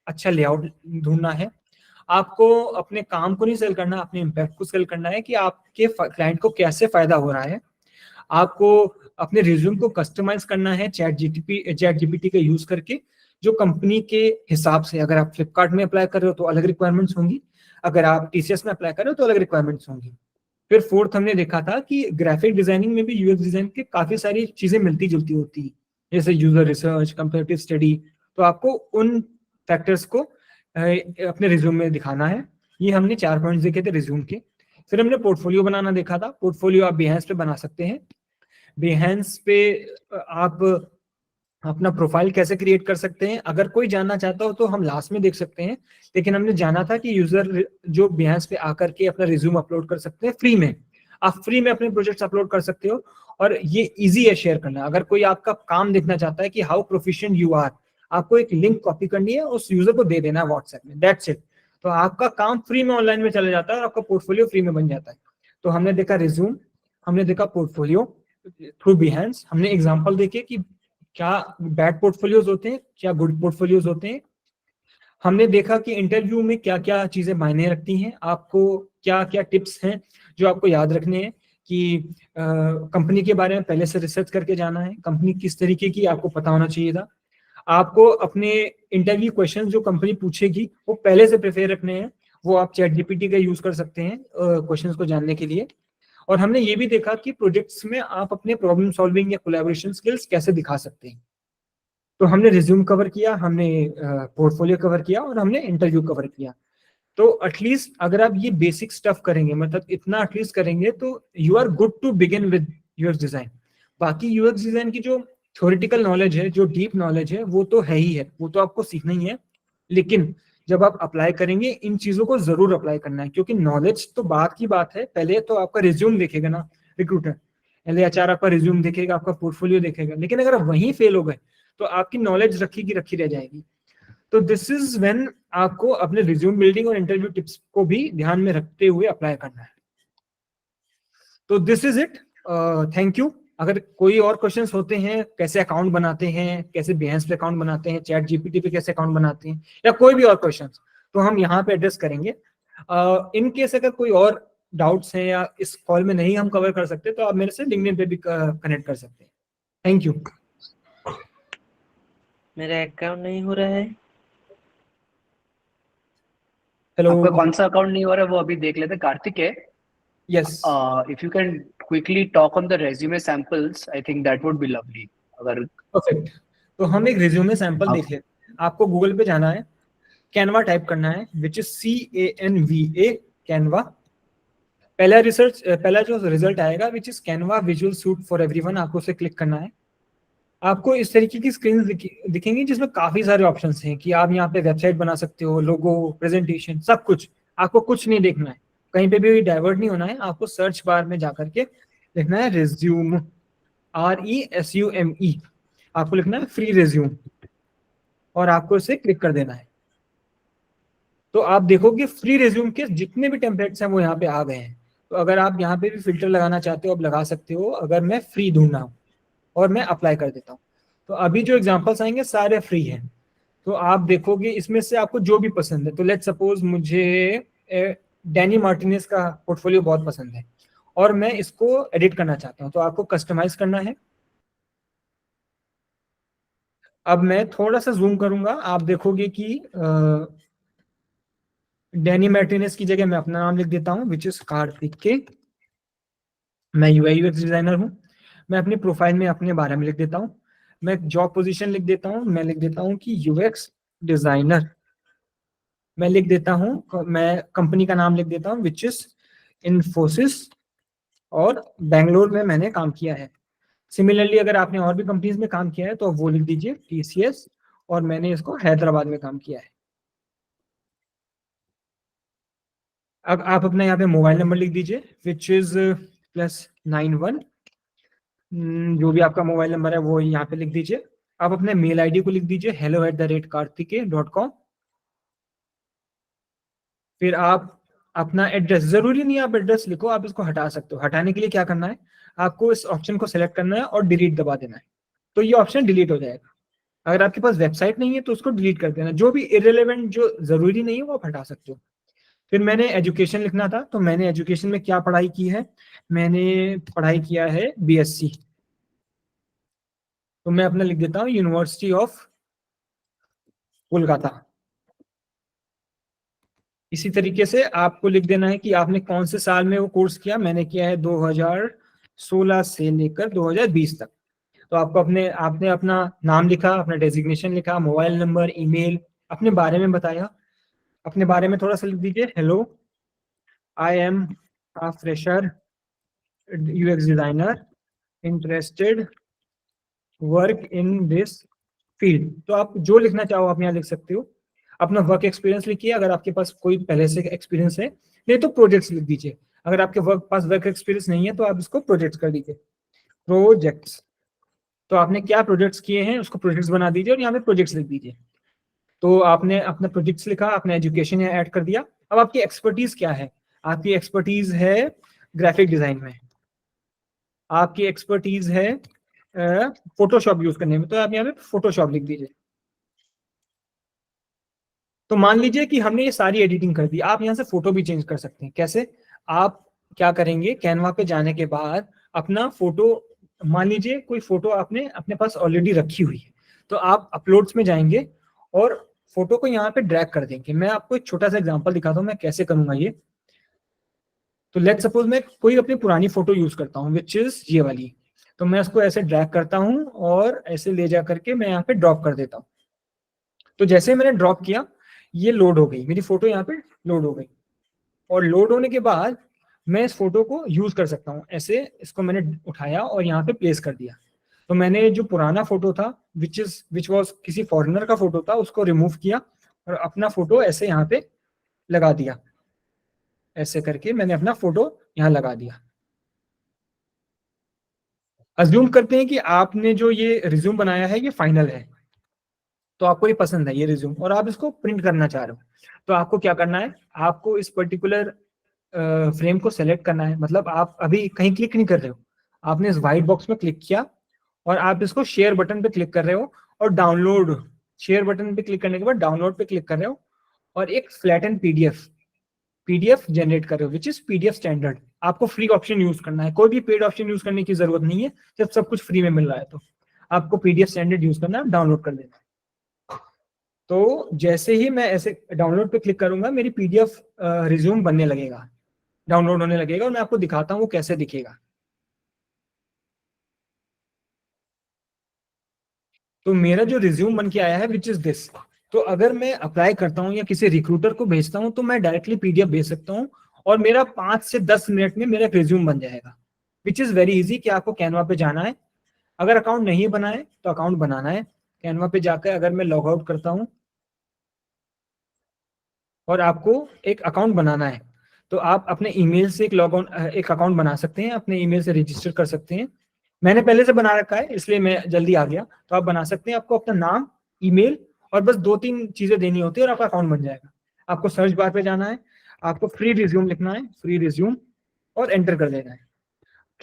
अच्छा लेआउट ढूंढना है, आपको अपने काम को नहीं सेल करना, अपने इम्पैक्ट को सेल करना है कि आपके क्लाइंट को कैसे फायदा हो रहा है। आपको अपने रिज्यूम को कस्टमाइज करना है चैट जीपीटी का यूज करके, जो कंपनी के हिसाब से। अगर आप फ्लिपकार्ट में अप्लाई कर रहे हो तो अलग रिक्वायरमेंट्स होंगी, अगर आप टीसीएस में अप्लाई कर रहे हो तो अलग रिक्वायरमेंट्स होंगी। फिर फोर्थ हमने देखा था कि ग्राफिक डिजाइनिंग में भी यूएक्स डिजाइन के काफी सारी चीजें मिलती जुलती होती है, जैसे यूजर रिसर्च, कंपैरेटिव स्टडी। तो आपको उन फैक्टर्स को अपने रिज्यूम में दिखाना है। ये हमने 4 पॉइंट्स देखे थे रिज्यूम के। फिर हमने पोर्टफोलियो बनाना देखा था। पोर्टफोलियो आप बिहेंस पे बना सकते हैं। बिहेंस पे आप अपना प्रोफाइल कैसे क्रिएट कर सकते हैं, अगर कोई जानना चाहता हो तो हम लास्ट में देख सकते हैं, लेकिन हमने जाना था कि यूजर जो बिहेंस पे आकर के अपना रिज्यूम अपलोड कर सकते हैं फ्री में। आप फ्री में अपने प्रोजेक्ट्स अपलोड कर सकते हो, और ये इजी है शेयर करना। अगर कोई आपका काम देखना चाहता है कि हाउ प्रोफिशिएंट यू आर, आपको एक लिंक कॉपी करनी है, उस यूजर को दे देना है व्हाट्सएप में, दैट्स इट। तो आपका काम फ्री में ऑनलाइन में चला जाता है और आपका पोर्टफोलियो फ्री में बन जाता है। तो हमने देखा रिज्यूम, हमने देखा पोर्टफोलियो थ्रू बिहेंस, हमने एग्जांपल देखे कि क्या बैड पोर्टफोलियोज होते हैं, क्या गुड पोर्टफोलियोज होते हैं। हमने देखा कि इंटरव्यू में क्या क्या चीजें मायने रखती हैं, आपको क्या क्या टिप्स हैं जो आपको याद रखने हैं, कि कंपनी के बारे में पहले से रिसर्च करके जाना है, कंपनी किस तरीके की आपको पता होना चाहिए था। आपको अपने इंटरव्यू क्वेश्चन जो कंपनी पूछेगी वो पहले से प्रिपेयर रखने हैं, वो आप चैट जीपीटी का यूज कर सकते हैं क्वेश्चंस को जानने के लिए। और हमने ये भी देखा कि प्रोजेक्ट्स में आप अपने प्रॉब्लम सॉल्विंग या कोलैबोरेशन स्किल्स कैसे दिखा सकते हैं। तो हमने रिज्यूम कवर किया, हमने पोर्टफोलियो कवर किया, और हमने इंटरव्यू कवर किया। तो एटलीस्ट अगर आप ये बेसिक स्टफ करेंगे, मतलब इतना एटलीस्ट करेंगे, तो you are good to begin with UX design. बाकी यूएक्स डिजाइन की जो थ्योरेटिकल नॉलेज है, जो डीप नॉलेज है, वो तो है ही है, वो तो आपको सीखना ही है। लेकिन जब आप अप्लाई करेंगे, इन चीजों को जरूर अप्लाई करना है, क्योंकि नॉलेज तो बात की बात है। पहले तो आपका रिज्यूम देखेगा ना रिक्रूटर, पहले एचआर आपका रिज्यूम देखेगा, आपका पोर्टफोलियो देखेगा, लेकिन अगर आप वहीं फेल हो गए तो आपकी नॉलेज रखी की रखी रह जाएगी। तो दिस इज व्हेन आपको अपने रिज्यूम बिल्डिंग और इंटरव्यू टिप्स को भी ध्यान में रखते हुए अप्लाई करना है। तो this is it, thank you. अगर कोई और क्वेश्चंस होते हैं, कैसे अकाउंट बनाते हैं, कैसे बिहेंस पे अकाउंट बनाते हैं, चैट जीपीटी पे कैसे अकाउंट बनाते हैं, या कोई भी और क्वेश्चंस, तो हम यहाँ पे एड्रेस करेंगे। इन केस अगर कोई और डाउट्स हैं या इस कॉल में नहीं हम कवर कर सकते, तो आप मेरे से लिंक्डइन पे भी कनेक्ट कर सकते हैं। Thank you. मेरा अकाउंट नहीं हो रहा है। हेलो, आपका कौन सा अकाउंट नहीं हो रहा है वो अभी देख लेते हैं। कार्तिक है, yes, if you can quickly talk on the resume samples, I think that would be lovely. अगर परफेक्ट। तो हम एक रिज्यूमे सैंपल आप देख लेते हैं। आपको गूगल पे जाना है, कैनवा टाइप करना है, विच इज CANVA, कैनवा। पहला जो रिजल्ट आएगा which is Canva visual suit for everyone, आपको उसे क्लिक करना है। आपको इस तरीके की स्क्रीन दिखेंगी जिसमें काफी सारे ऑप्शंस हैं, कि आप यहाँ पे वेबसाइट बना सकते हो, लोगो, प्रेजेंटेशन, सब कुछ। आपको कुछ नहीं देखना है, कहीं पे भी डाइवर्ट नहीं होना है। आपको सर्च बार में जाकर के लिखना है रिज्यूम, RESUME, आपको लिखना है फ्री रिज्यूम, और आपको इसे क्लिक कर देना है। तो आप देखोगे फ्री रिज्यूम के जितने भी टेम्पलेट्स हैं वो यहाँ पे आ गए हैं। तो अगर आप यहाँ पे भी फिल्टर लगाना चाहते हो, आप लगा सकते हो। अगर मैं फ्री ढूंढना हूँ और मैं अप्लाई कर देता हूँ, तो अभी जो एग्जांपल्स आएंगे सारे फ्री हैं। तो आप देखोगे इसमें से आपको जो भी पसंद है। तो लेट्स सपोज मुझे डैनी मार्टिनेज का पोर्टफोलियो बहुत पसंद है और मैं इसको एडिट करना चाहता हूँ, तो आपको कस्टमाइज करना है। अब मैं थोड़ा सा जूम करूंगा, आप देखोगे कि डैनी मार्टिनेज की जगह मैं अपना नाम लिख देता हूँ, विच इज कार्तिक के। मैं यूआई यूएक्स डिजाइनर हूँ। मैं अपनी प्रोफाइल में अपने बारे में लिख देता हूँ। मैं जॉब पोजीशन लिख देता हूँ, मैं लिख देता हूँ कि यूएक्स डिजाइनर। मैं लिख देता हूँ, मैं कंपनी का नाम लिख देता हूँ विच इज इन्फोसिस, और बेंगलोर में मैंने काम किया है। सिमिलरली अगर आपने और भी कंपनीज में काम किया है तो वो लिख दीजिए TCS, और मैंने इसको हैदराबाद में काम किया है। अब आप अपना यहाँ पे मोबाइल नंबर लिख दीजिए विच इज +91, जो भी आपका मोबाइल नंबर है वो यहाँ पे लिख दीजिए। आप अपने मेल आईडी को लिख दीजिए hello@kartike.com। फिर आप अपना एड्रेस, जरूरी नहीं आप एड्रेस लिखो, आप इसको हटा सकते हो। हटाने के लिए क्या करना है, आपको इस ऑप्शन को सेलेक्ट करना है और डिलीट दबा देना है, तो ये ऑप्शन डिलीट हो जाएगा। अगर आपके पास वेबसाइट नहीं है तो उसको डिलीट कर देना, जो भी इरेलीवेंट, जो जरूरी नहीं है वो आप हटा सकते हो। फिर मैंने एजुकेशन लिखना था, तो मैंने एजुकेशन में क्या पढ़ाई की है, मैंने पढ़ाई किया है बीएससी, तो मैं अपना लिख देता हूँ यूनिवर्सिटी ऑफ कोलकाता। इसी तरीके से आपको लिख देना है कि आपने कौन से साल में वो कोर्स किया। मैंने किया है 2016 से लेकर 2020 तक। तो आपको आपने अपना नाम लिखा, अपना डेजिग्नेशन लिखा, मोबाइल नंबर, ईमेल, अपने बारे में बताया। अपने बारे में थोड़ा सा लिख दीजिए, hello I am a fresher UX designer interested work in this field. तो आप जो लिखना चाहो आप यहाँ लिख सकते हो। अपना वर्क एक्सपीरियंस लिखिए अगर आपके पास कोई पहले से एक्सपीरियंस है, नहीं तो प्रोजेक्ट्स लिख दीजिए। अगर आपके पास वर्क एक्सपीरियंस नहीं है तो आप इसको प्रोजेक्ट्स कर दीजिए, प्रोजेक्ट्स। तो आपने क्या प्रोजेक्ट्स किए हैं उसको प्रोजेक्ट्स बना दीजिए और यहाँ पे प्रोजेक्ट्स लिख दीजिए। तो आपने अपना प्रोजेक्ट्स लिखा, आपने एजुकेशन यहाँ ऐड कर दिया। अब आपकी एक्सपर्टीज क्या है? आपकी एक्सपर्टीज है ग्राफिक डिजाइन में, आपकी एक्सपर्टीज है फोटोशॉप यूज करने में, तो आप यहाँ पे फोटोशॉप लिख दीजिए। तो मान लीजिए कि हमने ये सारी एडिटिंग कर दी, आप यहाँ से फोटो भी चेंज कर सकते हैं। कैसे? आप क्या करेंगे, कैनवा पे जाने के बाद अपना फोटो, मान लीजिए कोई फोटो आपने अपने पास ऑलरेडी रखी हुई है, तो आप अपलोड्स में जाएंगे और फोटो को यहाँ पे ड्रैग कर देंगे। मैं आपको एक छोटा सा एग्जांपल दिखाता हूँ मैं कैसे करूंगा ये। तो लेट सपोज मैं कोई अपनी पुरानी फोटो यूज करता हूँ विच इज ये वाली, तो मैं उसको ऐसे ड्रैग करता हूँ और ऐसे ले जा करके मैं यहाँ पे ड्रॉप कर देता हूँ। तो जैसे मैंने ड्रॉप किया ये लोड हो गई, मेरी फोटो यहाँ पे लोड हो गई। और लोड होने के बाद मैं इस फोटो को यूज कर सकता हूँ। ऐसे इसको मैंने उठाया और यहाँ पे प्लेस कर दिया। तो मैंने जो पुराना फोटो था विच वॉज किसी फॉरेनर का फोटो था, उसको रिमूव किया और अपना फोटो ऐसे यहाँ पे लगा दिया। ऐसे करके मैंने अपना फोटो यहाँ लगा दिया। अज्यूम करते हैं कि आपने जो ये रिज्यूम बनाया है ये फाइनल है, तो आपको ये पसंद है ये रिज्यूम और आप इसको प्रिंट करना चाह रहे हो। तो आपको क्या करना है, आपको इस पर्टिकुलर फ्रेम को सेलेक्ट करना है। मतलब आप अभी कहीं क्लिक नहीं कर रहे हो, आपने इस व्हाइट बॉक्स में क्लिक किया और आप इसको शेयर बटन पे क्लिक कर रहे हो और डाउनलोड, शेयर बटन पे क्लिक करने के बाद डाउनलोड पे क्लिक कर रहे हो और एक फ्लैटन पीडीएफ जनरेट कर रहे हो विच इज पीडीएफ स्टैंडर्ड। आपको फ्री ऑप्शन यूज करना है, कोई भी पेड ऑप्शन यूज करने की जरूरत नहीं है जब सब कुछ फ्री में मिल रहा है। तो आपको पीडीएफ स्टैंडर्ड यूज करना है, डाउनलोड कर देना है। तो जैसे ही मैं ऐसे डाउनलोड पे क्लिक करूंगा मेरी पीडीएफ रिज्यूम बनने लगेगा, डाउनलोड होने लगेगा और मैं आपको दिखाता हूँ वो कैसे दिखेगा। तो मेरा जो रिज्यूम बन के आया है विच इज दिस। तो अगर मैं अप्लाई करता हूँ या किसी रिक्रूटर को भेजता हूँ तो मैं डायरेक्टली पीडीएफ भेज सकता हूँ और मेरा 5 से 10 मिनट में मेरा रिज्यूम बन जाएगा विच इज वेरी इजी। कि आपको कैनवा पे जाना है, अगर अकाउंट नहीं बनाए तो अकाउंट बनाना है। कैनवा पे जाकर अगर मैं लॉग आउट करता हूँ और आपको एक अकाउंट बनाना है, तो आप अपने ईमेल से एक अकाउंट बना सकते हैं, अपने ईमेल से रजिस्टर कर सकते हैं। मैंने पहले से बना रखा है इसलिए मैं जल्दी आ गया। तो आप बना सकते हैं, आपको अपना नाम, ईमेल और बस 2-3 चीजें देनी होती है और आपका अकाउंट बन जाएगा। आपको सर्च बार पे जाना है, आपको फ्री रिज्यूम लिखना है, फ्री रिज्यूम, और एंटर कर देना है।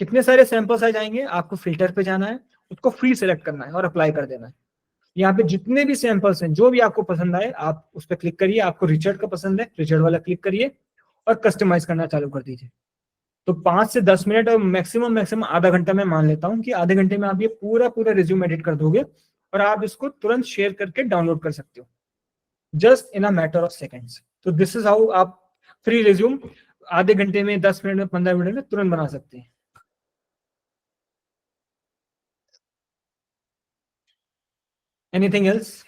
कितने सारे सैंपल्स आ जाएंगे, आपको फिल्टर पे जाना है, उसको फ्री सेलेक्ट करना है और अप्लाई कर देना है। यहाँ पे जितने भी सैंपल्स हैं जो भी आपको पसंद आए आप उस पर क्लिक करिए। आपको रिचर्ड का पसंद है, रिचर्ड वाला क्लिक करिए और कस्टमाइज करना चालू कर दीजिए। तो 5 से 10 मिनट और मैक्सिमम आधा घंटा मैं मान लेता हूँ कि आधे घंटे में आप ये पूरा पूरा रिज्यूम एडिट कर दोगे और आप इसको तुरंत शेयर करके डाउनलोड कर सकते हो just in a matter of seconds. तो दिस इज हाउ आप फ्री रिज्यूम आधे घंटे में, 10 मिनट में, 15 मिनट में तुरंत बना सकते हैं। Anything else?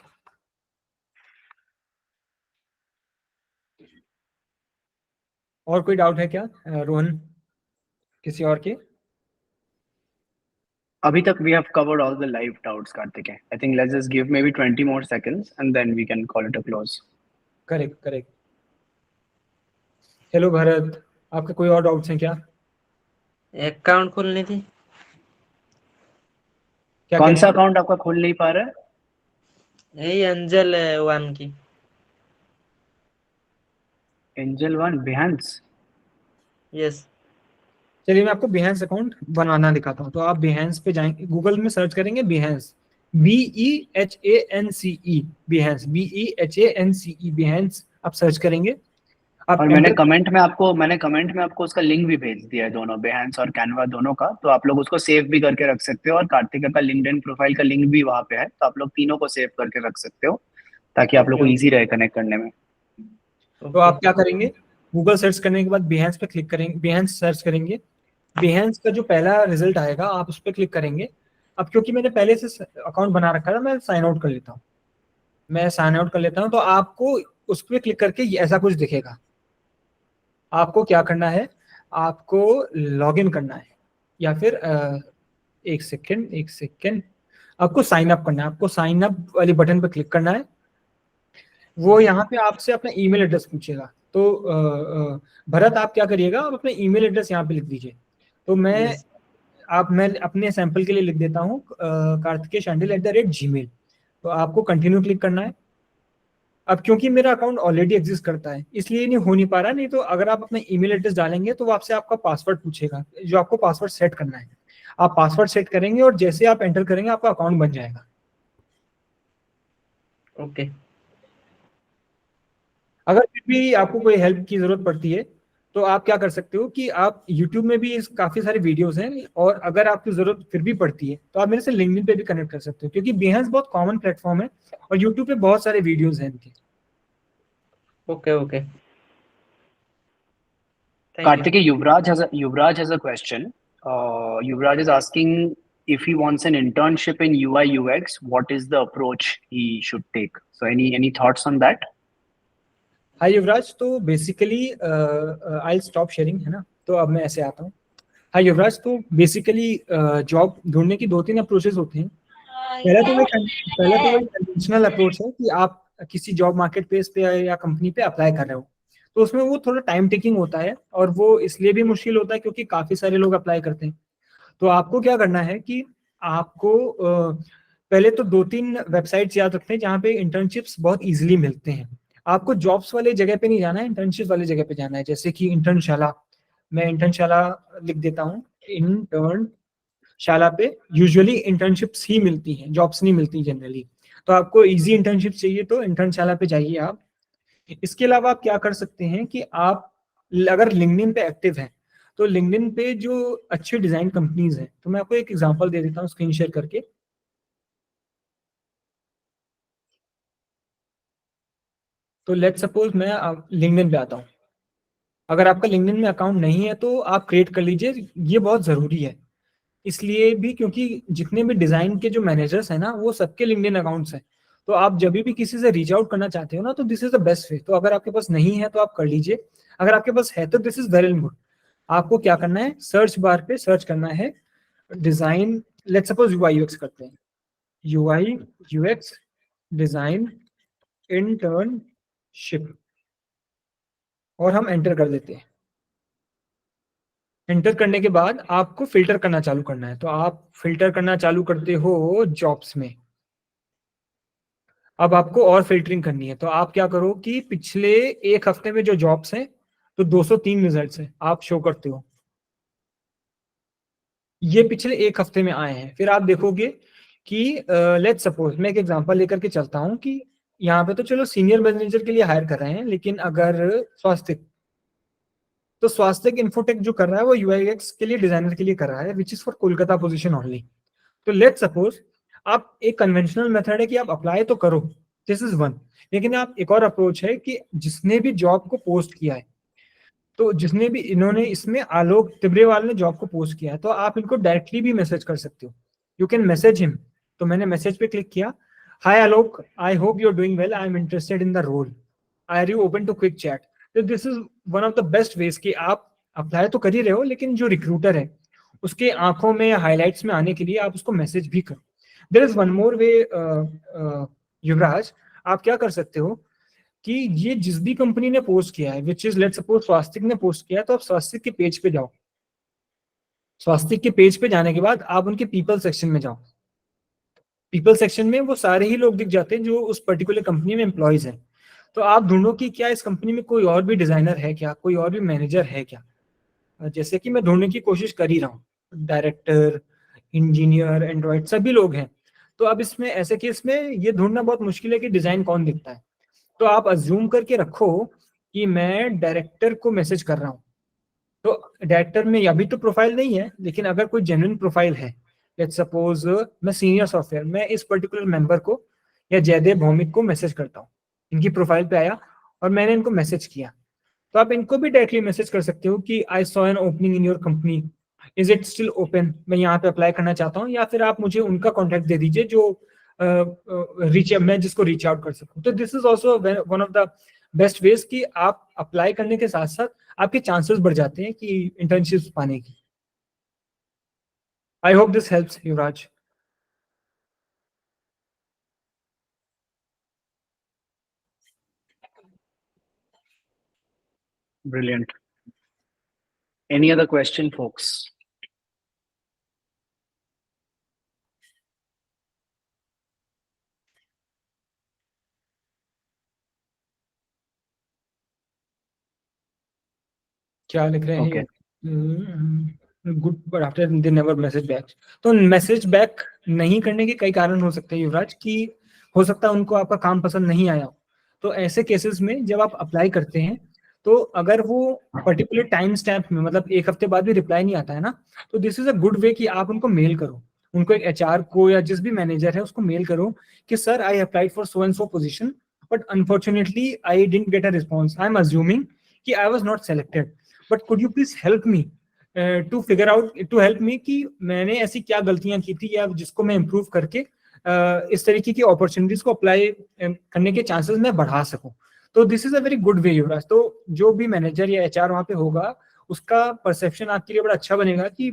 और कोई डाउट है क्या रोहन, किसी और के? Abhi tak we have covered all the live doubts, Karthik. I think let's just give maybe 20 more seconds and then we can call it a close. Correct. Hello Bharat, आपके कोई और डाउट्स हैं क्या? अकाउंट खोलनी थी। क्या कौन कह सा रहे हैं? अकाउंट आपका खुल नहीं पा रहा है? यही एंजल वन की। Angel One Behance? यस। चलिए मैं आपको बिहेंस अकाउंट बनाना दिखाता हूँ। तो आप बिहेंस पे जाएंगे, गूगल में सर्च करेंगे बिहेंस, BEHANCE, Behance, BEHANCE, Behance आप सर्च करेंगे। आप और मैंने enter कमेंट में आपको उसका लिंक भी भेज दिया है, दोनों बेहंस और कैनवा दोनों का, तो आप लोग उसको सेव भी करके रख सकते हो, और कार्तिका का लिंक्डइन प्रोफाइल का लिंक भी वहां पे है, तो आप लोग तीनों को सेव करके रख सकते हो ताकि आप लोग को ओके इजी रहे कनेक्ट करने में। तो आप क्या करेंगे, गूगल सर्च करने के बाद Behance पे क्लिक करेंगे, Behance सर्च करेंगे, Behance का जो पहला रिजल्ट आएगा आप उस पर क्लिक करेंगे। अब क्योंकि मैंने पहले से अकाउंट बना रखा था, मैं साइन आउट कर लेता हूँ, तो आपको उस पर क्लिक करके ऐसा कुछ दिखेगा। आपको क्या करना है, आपको लॉग इन करना है, या फिर एक सेकेंड, आपको साइन अप करना है। आपको साइन अप वाली बटन पर क्लिक करना है। वो यहाँ पे आपसे अपना ईमेल एड्रेस पूछेगा। तो भरत आप क्या करिएगा, आप अपना ईमेल एड्रेस यहाँ पे लिख दीजिए। तो मैं अपने सैंपल के लिए लिख देता हूँ kartikesh@gmail। तो आपको कंटिन्यू क्लिक करना है। अब क्योंकि मेरा अकाउंट ऑलरेडी एग्जिस्ट करता है इसलिए नहीं हो नहीं पा रहा, नहीं तो अगर आप अपना ईमेल एड्रेस डालेंगे तो वो आपसे आपका पासवर्ड पूछेगा, जो आपको पासवर्ड सेट करना है। आप पासवर्ड सेट करेंगे और जैसे आप एंटर करेंगे आपका अकाउंट बन जाएगा। ओके। अगर फिर भी आपको कोई हेल्प की जरूरत पड़ती है तो आप क्या कर सकते हो कि आप YouTube में भी काफी सारे वीडियोस हैं, और अगर आपकी जरूरत फिर भी पड़ती है तो आप मेरे से लिंक्डइन पे भी कनेक्ट कर सकते हो, क्योंकि Behance बहुत कॉमन प्लेटफॉर्म है और YouTube पे बहुत सारे वीडियोस हैं इनके। Okay okay, thank you. Kartike, Yuvraj has a question. Yuvraj is asking if he wants an internship in UI UX, what is the approach he should take? So any thoughts on that? हाय युवराज, तो basically I stop sharing, है ना, तो अब मैं ऐसे आता हूँ। हाय युवराज, तो बेसिकली जॉब ढूंढने की 2-3 अप्रोचेस होते हैं। पहला तो वही कन्वेंशनल अप्रोच है कि आप किसी जॉब मार्केट प्लेस पे या कंपनी पे अप्लाई कर रहे हो, तो उसमें वो थोड़ा टाइम टेकिंग होता है, और वो इसलिए भी मुश्किल होता है क्योंकि काफी सारे लोग अप्लाई करते हैं। तो आपको क्या करना है कि आपको पहले तो 2-3 वेबसाइट्स याद रखते हैं जहाँ पे इंटर्नशिप्स बहुत इजीली मिलते हैं। आपको जॉब्स वाले जगह पे नहीं जाना है, इंटर्नशिप वाले जगह पे जाना है, जैसे कि इंटर्नशाला। मैं इंटर्नशाला लिख देता हूँ। इंटर्नशाला पे यूजुअली इंटर्नशिप्स ही मिलती हैं, जॉब्स नहीं मिलती जनरली। तो आपको इजी इंटर्नशिप चाहिए तो इंटर्नशाला पे जाइए आप। इसके अलावा आप क्या कर सकते हैं कि आप अगर लिंक्डइन पे एक्टिव हैं तो लिंक्डइन पे जो अच्छी डिजाइन कंपनीज हैं, तो मैं आपको एक एग्जांपल दे देता हूँ स्क्रीन शेयर करके। तो लेट सपोज मैं लिंक्डइन पे आता हूँ। अगर आपका लिंक्डइन में अकाउंट नहीं है तो आप क्रिएट कर लीजिए, ये बहुत जरूरी है। इसलिए भी क्योंकि जितने भी डिजाइन के जो मैनेजर्स हैं ना, वो सबके लिंक्डइन अकाउंट्स हैं। तो आप जब भी किसी से रीच आउट करना चाहते हो ना, तो this is the best way. तो अगर आपके पास नहीं है तो आप कर लीजिए, अगर आपके पास है तो दिस इज वेरी गुड। आपको क्या करना है, सर्च बार पे सर्च करना है design, let's suppose UI UX करते हैं, यूआई यूएक्स डिजाइन इंटर्नशिप, और हम एंटर कर देते हैं। एंटर करने के बाद आपको फिल्टर करना चालू करना है। तो आप फिल्टर करना चालू करते हो जॉब्स में। अब आपको और फिल्टरिंग करनी है, तो आप क्या करो कि पिछले एक हफ्ते में जो जॉब्स हैं, तो 203 रिजल्ट्स हैं आप शो करते हो, ये पिछले एक हफ्ते में आए हैं। फिर आप देखोगे कि लेट्स सपोज मैं एक एग्जांपल लेकर के चलता हूं कि यहाँ पे तो चलो सीनियर मैनेजर के लिए हायर कर रहे हैं, लेकिन अगर स्वास्थ्य, तो स्वास्थ्य इन्फोटेक जो कर रहा है वो यूआईएक्स के लिए डिजाइनर के लिए कर रहा है, which is for Kolkata position only. तो लेट्स सपोज आप, एक कन्वेंशनल मेथड है कि आप अप्लाई तो करो, दिस इज वन। लेकिन आप एक और अप्रोच है कि जिसने भी जॉब को पोस्ट किया है, तो जिसने भी, इन्होंने इसमें आलोक तिब्रेवाल ने जॉब को पोस्ट किया है, तो आप इनको डायरेक्टली भी मैसेज कर सकते हो, यू कैन मैसेज हिम। तो मैंने मैसेज पे क्लिक किया, hi Alok, I hope you are doing well, I am interested in the role, are you open to quick chat. तो this is one of the best ways कि आप apply तो कर ही रहे हो, लेकिन जो रिक्रूटर है उसके आंखों में हाईलाइट्स में आने के लिए आप उसको मैसेज भी करो। देयर इज वन मोर वे युवराज, आप क्या कर सकते हो कि ये जिस भी कंपनी ने पोस्ट किया है, विच इज लेट्स सपोज स्वास्तिक ने पोस्ट किया है, तो आप स्वास्तिक के पेज पे जाओ। स्वास्तिक के पेज पे जाने के बाद आप उनके पीपल सेक्शन में जाओ। पीपल सेक्शन में वो सारे ही लोग दिख जाते हैं जो उस पर्टिकुलर कंपनी में एम्प्लॉयज हैं। तो आप ढूंढो कि क्या इस कंपनी में कोई और भी डिजाइनर है क्या, कोई और भी मैनेजर है क्या। जैसे कि मैं ढूंढने की कोशिश कर ही रहा हूँ, डायरेक्टर, इंजीनियर, एंड्रॉइड, सभी लोग हैं। तो अब इसमें ऐसे केस में ये ढूंढना बहुत मुश्किल है कि डिजाइन कौन दिखता है। तो आप अज्यूम करके रखो कि मैं डायरेक्टर को मैसेज कर रहा हूँ, तो डायरेक्टर में अभी तो प्रोफाइल नहीं है, लेकिन अगर कोई जेन्युइन प्रोफाइल है, लेट्स सपोज मैं सीनियर सॉफ्टवेयर, मैं इस पर्टिकुलर मेंबर को या जयदेव भौमिक को मैसेज करता हूँ, इनकी प्रोफाइल पे आया और मैंने इनको मैसेज किया, तो आप इनको भी डायरेक्टली मैसेज कर सकते हो कि I saw an opening in your company, is it still open, मैं यहाँ पे अप्लाई करना चाहता हूँ, या फिर आप मुझे उनका कॉन्टैक्ट दे दीजिए जो मैं जिसको रीच आउट कर सकूँ। तो this is also one of the best ways कि आप अप्लाई करने के साथ साथ आपके चांसेस बढ़ जाते हैं कि इंटर्नशिप पाने की। I hope this helps Yuvraj. Brilliant. Any other question, folks? क्या लिख रहे Okay. हैं? Good but after they never message back. तो मैसेज बैक नहीं करने के कई कारण हो सकते हैं युवराज, कि हो सकता है उनको आपका काम पसंद नहीं आया हो। तो ऐसे केसेस में जब आप अप्लाई करते हैं, तो अगर वो पर्टिकुलर टाइम स्टैम्प में, मतलब एक हफ्ते बाद भी रिप्लाई नहीं आता है ना, तो this is a good way कि आप उनको मेल करो, उनको एक एचआर को या जिस भी मैनेजर है उसको मेल करो कि sir I applied for so and so position, but unfortunately I didn't get a response, I am assuming कि I was not selected, but could you please help me to figure out, to help me कि मैंने ऐसी क्या गलतियां की थी या जिसको मैं इम्प्रूव करके इस तरीके की अपॉर्चुनिटीज को अप्लाई करने के चांसेस मैं बढ़ा सकूं। तो this is a very good way Yuvraj. तो जो भी मैनेजर या एचआर वहां पे होगा, उसका परसेप्शन आपके लिए बड़ा अच्छा बनेगा कि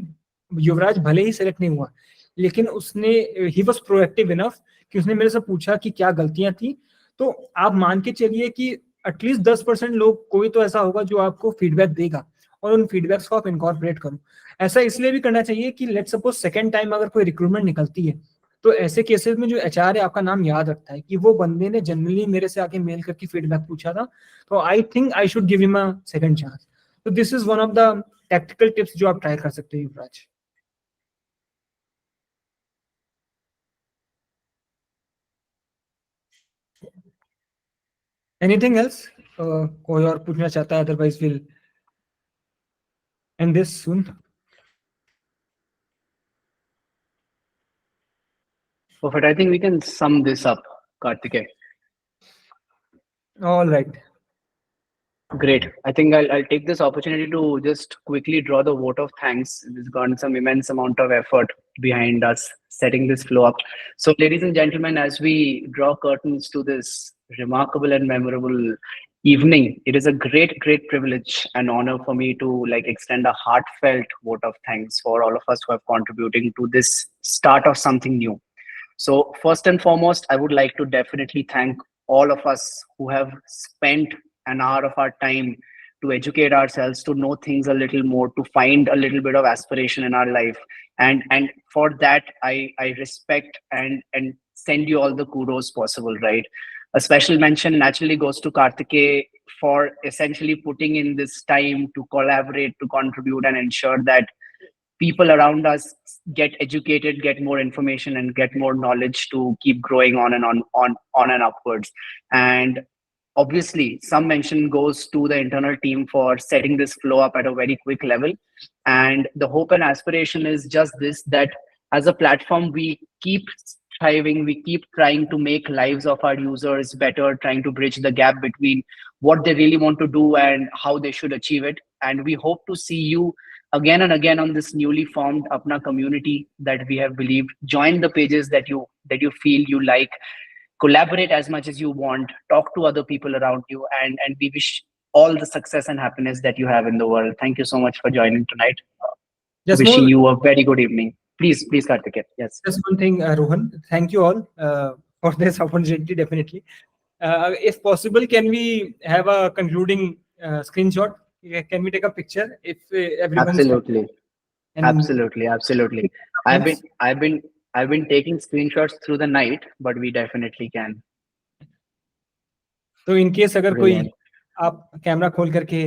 युवराज भले ही सेलेक्ट नहीं हुआ, लेकिन उसने ही वॉज प्रोएक्टिव इनफ कि उसने मेरे से पूछा कि क्या गलतियां थी। तो आप मान के चलिए कि एटलीस्ट 10% लोग कोई तो ऐसा होगा जो आपको फीडबैक देगा, और उन फीडबैक्स को आप इनकॉर्पोरेट करो। ऐसा इसलिए भी करना चाहिए कि लेट सपोज सेकंड टाइम अगर कोई रिक्रूटमेंट निकलती है, तो ऐसे केसेस में जो एचआर है आपका नाम याद रखता है कि वो बंदे ने जनरली मेरे से आके मेल करके फीडबैक पूछा था, तो I think I should give him a second chance. तो this is one of the tactical tips जो आप ट्राई कर सकते हो युवराज। एनीथिंग एल्स कोई और पूछना चाहता है? Otherwise will and this soon. Perfect. I think we can sum this up, Karthikeya. All right. Great. I think I'll take this opportunity to just quickly draw the vote of thanks. There's gone some immense amount of effort behind us setting this flow up. So, ladies and gentlemen, as we draw curtains to this remarkable and memorable evening, it is a great privilege and honor for me to extend a heartfelt vote of thanks for all of us who have contributing to this start of something new. So, first and foremost, I would like to definitely thank all of us who have spent an hour of our time to educate ourselves, to know things a little more, to find a little bit of aspiration in our life. And for that, I respect and send you all the kudos possible, right? A special mention naturally goes to Karthikeya for essentially putting in this time to collaborate, to contribute, and ensure that people around us get educated, get more information, and get more knowledge to keep growing on and on and upwards. And obviously, some mention goes to the internal team for setting this flow up at a very quick level. And the hope and aspiration is just this, that as a platform, we keep thriving, we keep trying to make lives of our users better, trying to bridge the gap between what they really want to do and how they should achieve it. And we hope to see you again and again on this newly formed Apna community that we have believed. Join the pages that you feel you like, collaborate as much as you want, talk to other people around you, and we wish all the success and happiness that you have in the world. Thank you so much for joining tonight. Just Wishing more, you a very good evening. Please, Karthikeya. Yes. just one thing, Rohan. Thank you all for this opportunity. Definitely. If possible, can we have a concluding screenshot? Can we take a picture if everyone's Absolutely. and Absolutely. I've been taking screenshots through the night, but we definitely can. तो इन case अगर कोई Brilliant. आप camera खोल करके,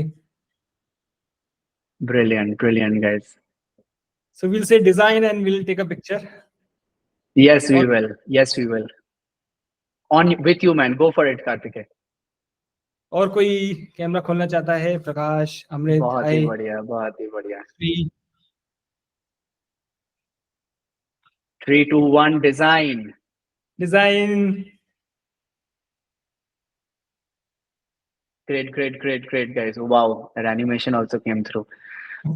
Brilliant, guys. so we'll say design and we'll take a picture. Yes, we will. Yes, we will. On with you, man. Go for it, Kartikeya. और कोई camera खोलना चाहता है? प्रकाश, अमृत, बहुत ही हाय, बढ़िया, बहुत ही बढ़िया. Shri. 3, 2, 1, design. Design. Great, guys. Wow, that animation also came through.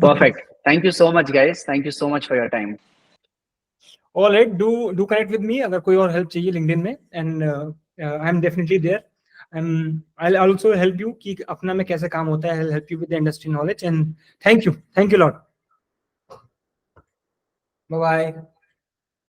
Perfect. Thank you so much, guys. Thank you so much for your time. All right, do connect with me अगर कोई और हेल्प चाहिए लिंक्डइन में, and I am definitely there. I'll also help you कि अपना में कैसे काम होता है. I'll help you with the industry knowledge, and thank you lot. Bye bye.